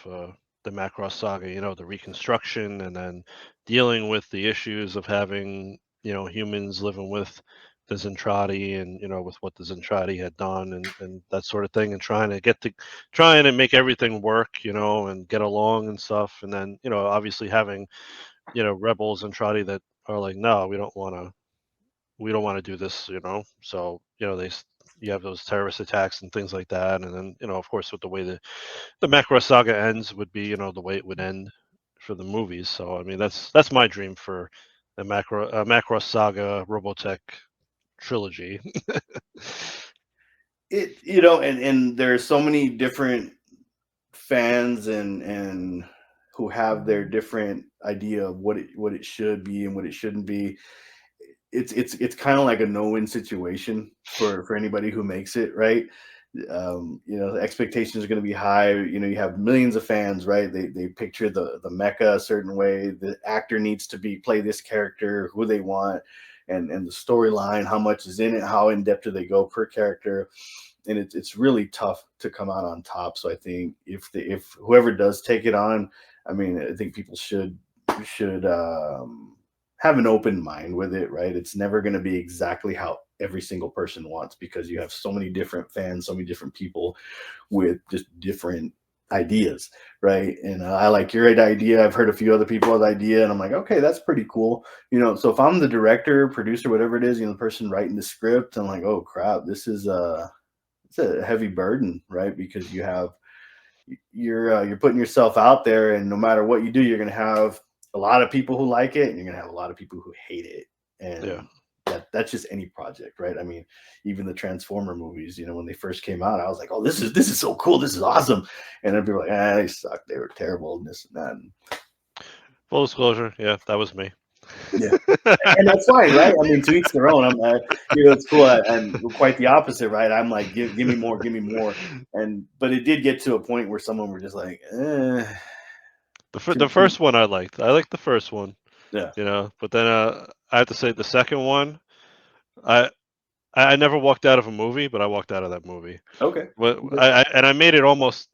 the Macross saga, the reconstruction, and then dealing with the issues of having humans living with the Zentradi, and with what the Zentradi had done, and that sort of thing, and trying to make everything work, and get along and stuff, and then obviously having rebels and Zentradi that are like, no, we don't want to do this, so you have those terrorist attacks and things like that, and then of course, with the way the Macross saga ends would be, the way it would end for the movies. So I mean, that's my dream for the Macross saga Robotech trilogy. And there are so many different fans and who have their different idea of what it should be and what it shouldn't be. It's kind of like a no-win situation for anybody who makes it, right? The expectations are going to be high. You have millions of fans, right? They picture the mecha a certain way. The actor needs to play this character who they want, and the storyline, how much is in it, how in depth do they go per character, and it's really tough to come out on top. So I think if whoever does take it on, I mean, I think people should have an open mind with it, right? It's never going to be exactly how every single person wants, because you have so many different fans, so many different people with just different ideas, right? And I like your idea. I've heard a few other people's idea, and I'm like, okay, that's pretty cool. So if I'm the director, producer, whatever it is, the person writing the script, I'm like, oh crap, this is it's a heavy burden, right? Because you're putting yourself out there, and no matter what you do, you're going to have a lot of people who like it, and you're going to have a lot of people who hate it, Yeah. and that's just any project, right? I mean, even the Transformer movies, when they first came out, I was like, oh, this is so cool, this is awesome, and then people were like, they suck, they were terrible, and this and that. And Full disclosure, yeah, that was me. yeah, and that's fine, right? I mean, to each their own. It's cool. I'm quite the opposite, right? I'm like, give me more, give me more. But it did get to a point where someone were just like, The first one I liked. I liked the first one, yeah, but then I have to say the second one, I I never walked out of a movie, but I walked out of that movie. okay, But okay. I made it almost.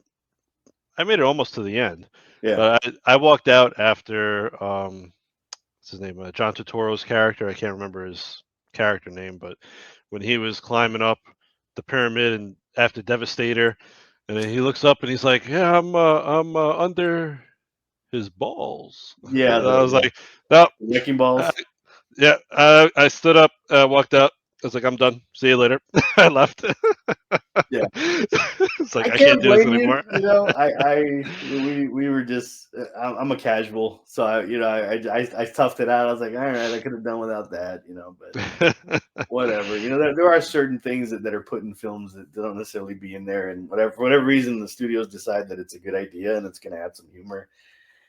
I made it almost to the end, Yeah, but I walked out after what's his name? John Turturro's character. I can't remember his character name, but when he was climbing up the pyramid and after Devastator, and then he looks up and he's like, "Yeah, I'm under his balls." yeah. I was The like, "No, wrecking uh, balls. yeah." I stood up, walked out. I was like, "I'm done. See you later." I left. Yeah, It's like I I can't can't do this blame you. anymore. We were just. I'm a casual, so I toughed it out. I was like, all right, I could have done without that, but whatever. There are certain things that are put in films that don't necessarily be in there, and for whatever reason, the studios decide that it's a good idea and it's going to add some humor.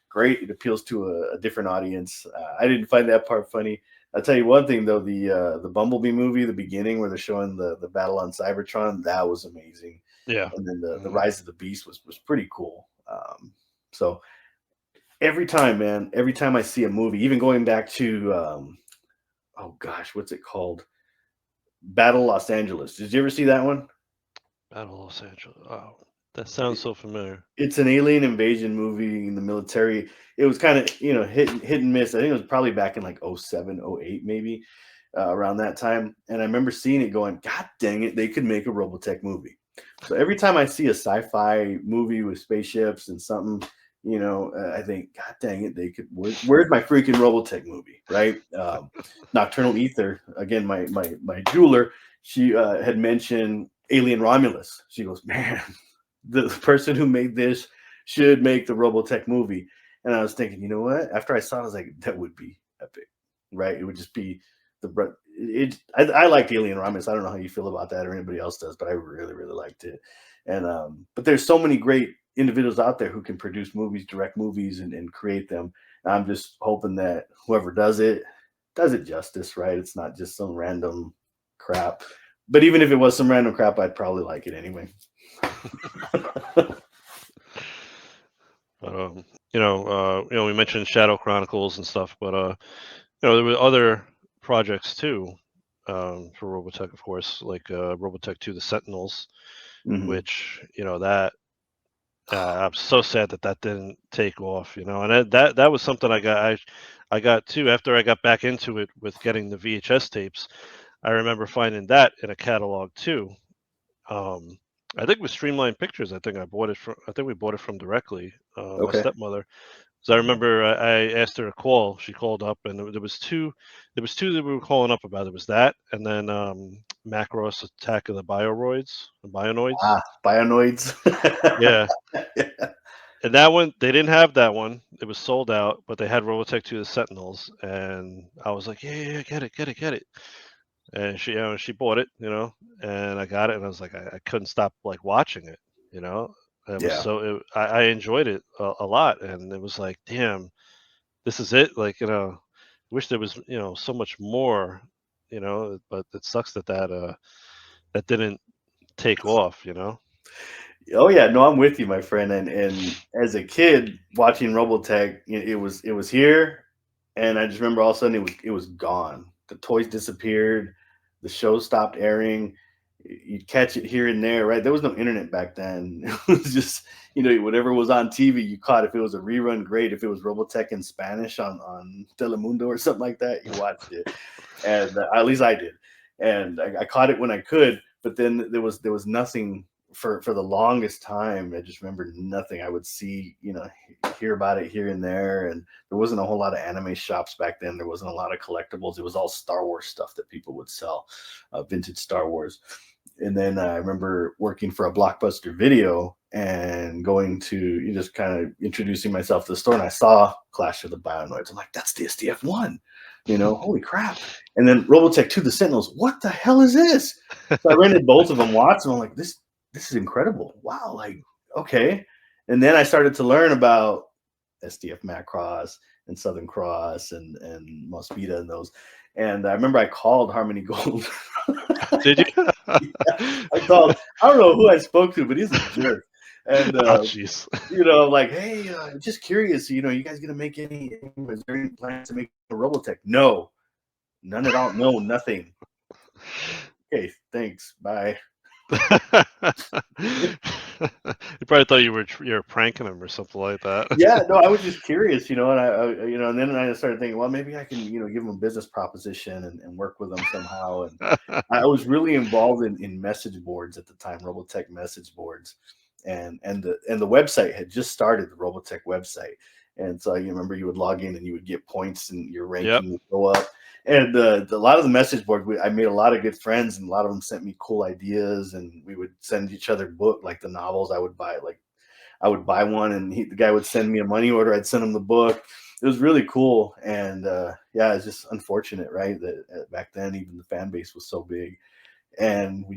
Great, it appeals to a different audience. I didn't find that part funny. I'll tell you one thing though, the Bumblebee movie, the beginning where they're showing the battle on Cybertron, that was amazing. Yeah. And then the Mhm. Rise of the Beast was pretty cool. So every time, man, every time I see a movie, even going back to oh gosh, what's it called? Battle Los Angeles. Did you ever see that one? Battle Los Angeles. Oh, that sounds so familiar. It's an alien invasion movie in the military. It was kind of, hit and miss. I think it was probably back in like '07, '08, maybe around that time. And I remember seeing it going, God dang it, they could make a Robotech movie. So every time I see a sci-fi movie with spaceships and something, I think, God dang it, they could. Where's my freaking Robotech movie, right? Nocturnal Ether, again, my jeweler, she had mentioned Alien Romulus. She goes, man, the person who made this should make the Robotech movie. And I was thinking, you know what? After I saw it, I was like, that would be epic, right? It would just be I liked Alien Romulus. I don't know how you feel about that or anybody else does, but I really, really liked it. And but there's so many great individuals out there who can produce movies, direct movies, and create them. And I'm just hoping that whoever does it justice, right? It's not just some random crap. But even if it was some random crap, I'd probably like it anyway. But we mentioned Shadow Chronicles and stuff, but there were other projects too, for Robotech, of course, like Robotech 2: The Sentinels, Mhm. which that I'm so sad that that didn't take off, and that was something I got too after I got back into it with getting the VHS tapes. I remember finding that in a catalog too. Um, I think with Streamline Pictures, I think we bought it from directly. My Okay. stepmother, because I remember I asked her to call. She called up, and there was two that we were calling up about. It was that, and then Macross Attack of the Bionoids. Ah, Bionoids. Yeah, and that one they didn't have that one. It was sold out, but they had Robotech 2: The Sentinels, and I was like, yeah, get it, get it, get it. And she bought it, and I got it, and I was like, I couldn't stop like watching it, you know. It was Yeah. I enjoyed it a lot, and it was like, damn, this is it. Like, wish there was so much more, but it sucks that that didn't take off. Oh yeah, no, I'm with you, my friend. And as a kid watching Robotech, it was here, and I just remember all of a sudden it was gone. The toys disappeared, the show stopped airing. You'd catch it here and there, right? There was no internet back then. It was just whatever was on TV you caught. If it was a rerun, great. If it was Robotech in Spanish on Telemundo or something like that, you watched it. And at least I did. And I caught it when I could. But then there was nothing for the longest time. I just remember nothing. I would see, hear about it here and there, and there wasn't a whole lot of anime shops back then. There wasn't a lot of collectibles. It was all Star Wars stuff that people would sell, vintage Star Wars. And then I remember working for a Blockbuster Video and going to just kind of introducing myself to the store, and I saw Clash of the Bionoids. I'm like, that's the SDF one, holy crap! And then Robotech 2: The Sentinels. What the hell is this? So I rented both of them, watched them. I'm like, this is incredible. Wow, like, okay. And then I started to learn about SDF Macross and Southern Cross and Mosquito and those. And I remember I called Harmony Gold. Did you? I called. I don't know who I spoke to, but he's a jerk. And Oh, jeez. like, hey, just curious. You guys gonna make any? Is there any plans to make a Robotech? No, none at all. No, nothing. Okay, thanks. Bye. You probably thought you were pranking him or something like that. Yeah, no, I was just curious, and and then I started thinking, well, maybe I can, give them a business proposition and work with them somehow. And I was really involved in message boards at the time, Robotech message boards, and the website had just started, the Robotech website, and so you remember you would log in and you would get points and your Yep. ranking would go up. And a lot of the message boards, I made a lot of good friends, and a lot of them sent me cool ideas, and we would send each other book, like the novels I would buy, like I would buy one, and the guy would send me a money order. I'd send him the book. It was really cool, and yeah, it's just unfortunate, right? That back then even the fan base was so big, and we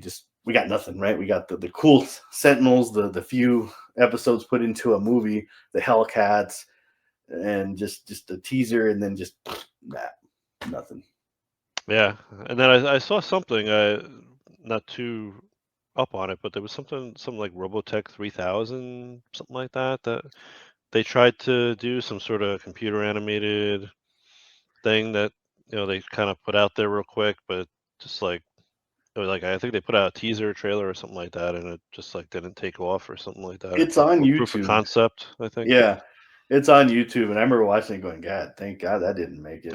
got nothing, right? We got the cool Sentinels, the few episodes put into a movie, the Hellcats, and just a teaser, and then just nothing. Yeah, and then I saw something, not too up on it, but there was something like Robotech 3000, something like that, that they tried to do some sort of computer animated thing that they kind of put out there real quick, but just like it was like I think they put out a teaser trailer or something like that, and it just like didn't take off or something like that, It's on or proof of YouTube. concept, I think. Yeah, it's on YouTube, and I remember watching it, going, "God, thank God that didn't make it."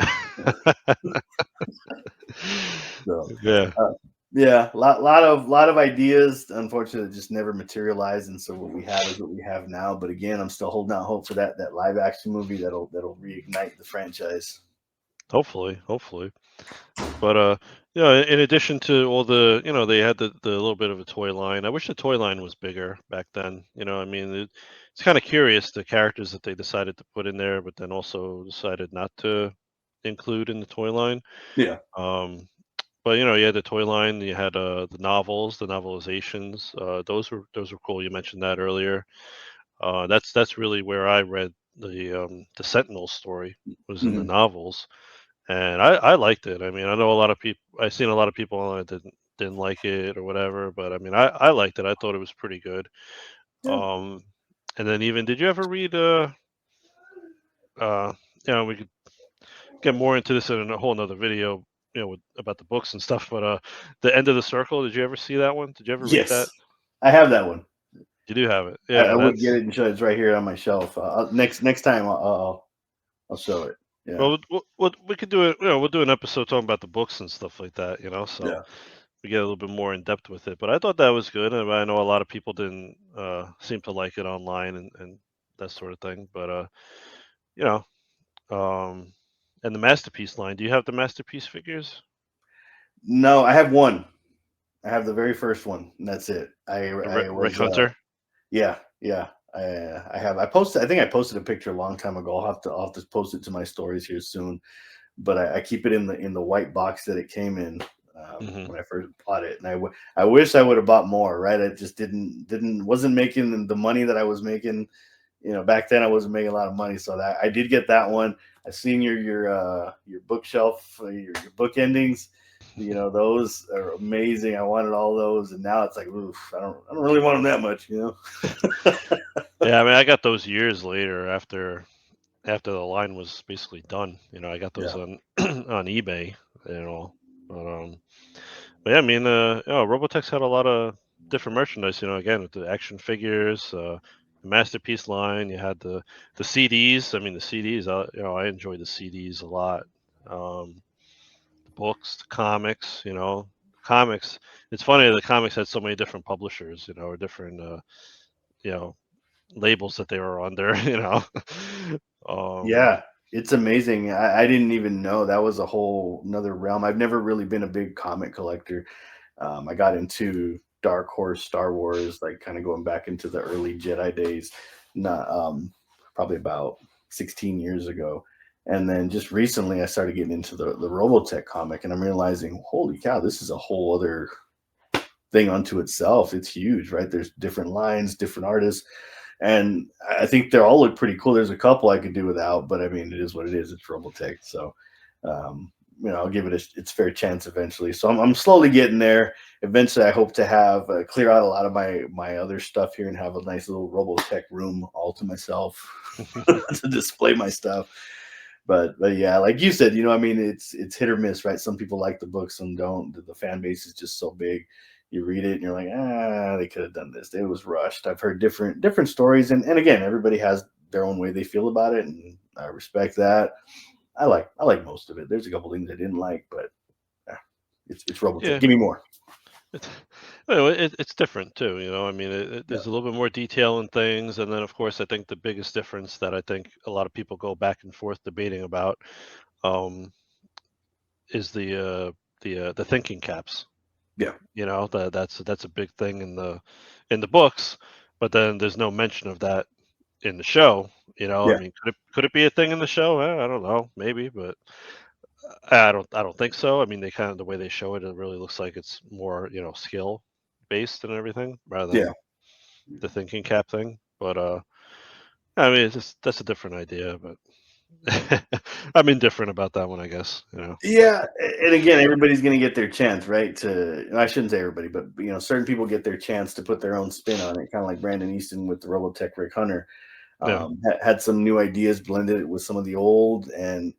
So, Yeah. uh, Yeah, lot of ideas. Unfortunately, just never materialized, and so what we have is what we have now. But again, I'm still holding out hope for that live action movie that'll reignite the franchise. Hopefully, hopefully. But in addition to all the, they had the little bit of a toy line. I wish the toy line was bigger back then. I mean, it's kind of curious the characters that they decided to put in there, but then also decided not to include in the toy line. Yeah. Um, but you had the toy line, you had the novels, the novelizations. Those were cool. You mentioned that earlier. That's really where I read the Sentinel story was in the Hmm. novels, and I liked it. I mean, I know a lot of people. I've seen a lot of people on it didn't like it or whatever, but I mean, I liked it. I thought it was pretty good. Yeah. Um, and then even, did you ever read uh, we could get more into this in a whole nother video, about the books and stuff. But the End of the Circle. Did you ever see that one? Did you ever read that? Yes, I have that one. You do have it. I Yeah, would get that's it and show it. It's right here on my shelf. Next time I'll show it. Yeah. well. We could do it. We'll do an episode talking about the books and stuff like that. So Yeah. we get a little bit more in depth with it. But I thought that was good. And I know a lot of people didn't seem to like it online and that sort of thing. But you know, um, and the Masterpiece line. Do you have the Masterpiece figures? No, I have one. I have the very first one, and that's it. I Rick was Hunter. yeah, yeah. I have. I posted. I think I posted a picture a long time ago. I'll have to post it to my stories here soon. But I keep it in the white box that it came in Hmm. when I first bought it, and I wish I would have bought more. Right, I just didn't wasn't making the money that I was making. Back then I wasn't making a lot of money, so that I did get that one. I seen your bookshelf, your book endings. Those are amazing. I wanted all those, and now it's like, oof, I don't really want them that much. Yeah, I mean, I got those years later after the line was basically done. I got those Yeah, on on eBay. You know, but But yeah, I mean, Robotech's had a lot of different merchandise. Again with the action figures, the Masterpiece line. You had the CDs. I mean, the CDs. I enjoy the CDs a lot. The books, the comics. Comics. It's funny the comics had so many different publishers. Or different you know labels that they were under. um, yeah, it's amazing. I didn't even know that was a whole another realm. I've never really been a big comic collector. I got into Dark Horse, Star Wars, like kind of going back into the early Jedi days, not probably about 16 years ago. And then just recently, I started getting into the Robotech comic, and I'm realizing, holy cow, this is a whole other thing unto itself. It's huge, right? There's different lines, different artists, and I think they all look pretty cool. There's a couple I could do without, but I mean, it is what it is. It's Robotech, so I'll give it its fair chance eventually. So I'm slowly getting there. Eventually, I hope to have clear out a lot of my other stuff here and have a nice little Robotech room all to myself to display my stuff. But yeah, like you said, I mean, it's hit or miss, right? Some people like the book, some don't. The fan base is just so big. You read it and you're like, they could have done this. It was rushed. I've heard different stories, and again, everybody has their own way they feel about it, and I respect that. I like most of it. There's a couple things I didn't like, but yeah, it's Robotech. yeah, Give me more. it's it's different too. I mean, Yeah, there's a little bit more detail in things, and then of course, I think the biggest difference that I think a lot of people go back and forth debating about um, is the thinking caps. yeah, That's a big thing in the books, but then there's no mention of that in the show. I yeah, mean, could it be a thing in the show? I don't know, maybe, but I don't think so. I mean, they kind of the way they show it, it really looks like it's more skill based and everything rather yeah. than the thinking cap thing. But I mean, that's a different idea, but I'm indifferent about that one, I guess. Yeah, and again, everybody's going to get their chance, right? I shouldn't say everybody, but certain people get their chance to put their own spin on it, kind of like Brandon Easton with the Robotech Rick Hunter. Yeah. Had some new ideas blended with some of the old, and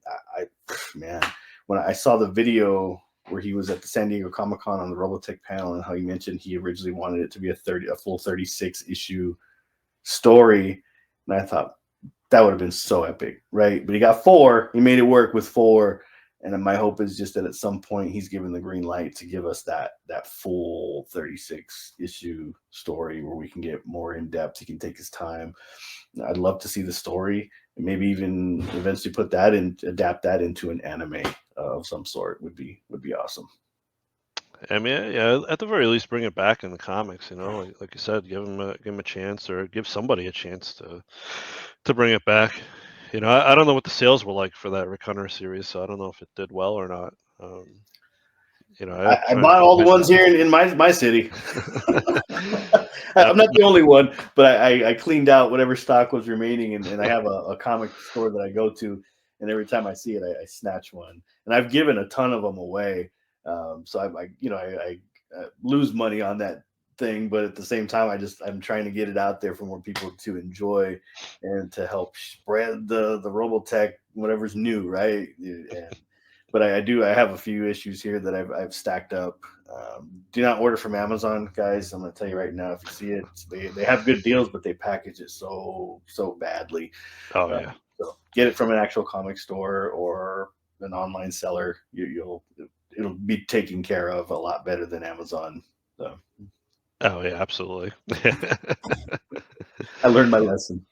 man, when I saw the video where he was at the San Diego Comic Con on the Robotech panel, and how he mentioned he originally wanted it to be a full 36 issue story, and I thought that would have been so epic, right? But he got four. He made it work with four, And my hope is just that at some point he's given the green light to give us that full 36 issue story where we can get more in depth. He can take his time. I'd love to see the story and maybe even eventually put that in, adapt that into an anime of some sort. Would be awesome. I mean, yeah, at the very least, bring it back in the comics. Like you said, give him a chance, or give somebody a chance to bring it back. I don't know what the sales were like for that Rick Hunter series, so I don't know if it did well or not. I'm I trying bought to all the find ones here in my city. out. I'm not the only one, but I cleaned out whatever stock was remaining, and I have a comic store that I go to, and every time I see it, I snatch one, and I've given a ton of them away. So I lose money on that thing, but at the same time, I'm trying to get it out there for more people to enjoy and to help spread the Robotech whatever's new, right? And but I have a few issues here that I've stacked up. Do not order from Amazon, guys. I'm going to tell you right now. If you see it, they have good deals, but they package it so badly. Oh Uh, yeah. so get it from an actual comic store or an online seller. It'll be taken care of a lot better than Amazon. So Oh yeah, absolutely. I learned my lesson.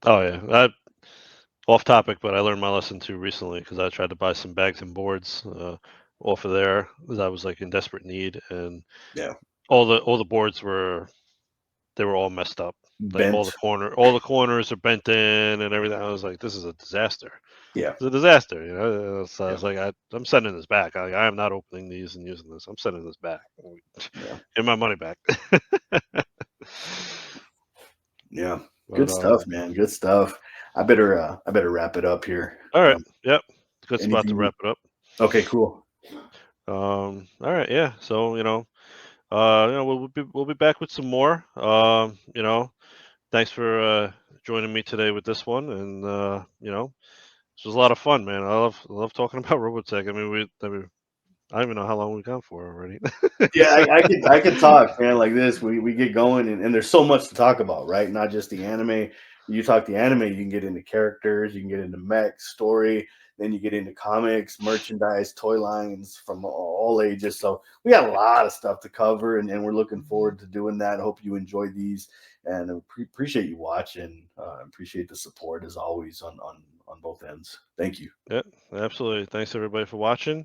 Oh yeah. Off topic, but I learned my lesson too recently because I tried to buy some bags and boards off of there because I was like in desperate need, and Yeah, all the boards they were all messed up. Like bent. all the corners are bent in and everything. I was like, this is a disaster. Yeah, It's a disaster, So I yeah, was like, I'm sending this back. I am not opening these and using this. I'm sending this back. yeah, Get my money back. yeah. But Good stuff, man. Good stuff. I better wrap it up here. all right, Um, yep, good spot to anything? wrap it up. Okay, cool. All right, yeah. So we'll be back with some more. Thanks for joining me today with this one, and this was a lot of fun, man. I love talking about Robotech. I don't even know how long we've gone for already. Yeah, I could talk, man, like this. We get going, and there's so much to talk about, right? Not just the anime. You talk the anime, you can get into characters, you can get into mech story, then you get into comics, merchandise, toy lines from all ages. So we got a lot of stuff to cover, and we're looking forward to doing that. Hope you enjoy these, and appreciate you watching. Appreciate the support as always on both ends. Thank you. Yeah, absolutely. Thanks everybody for watching.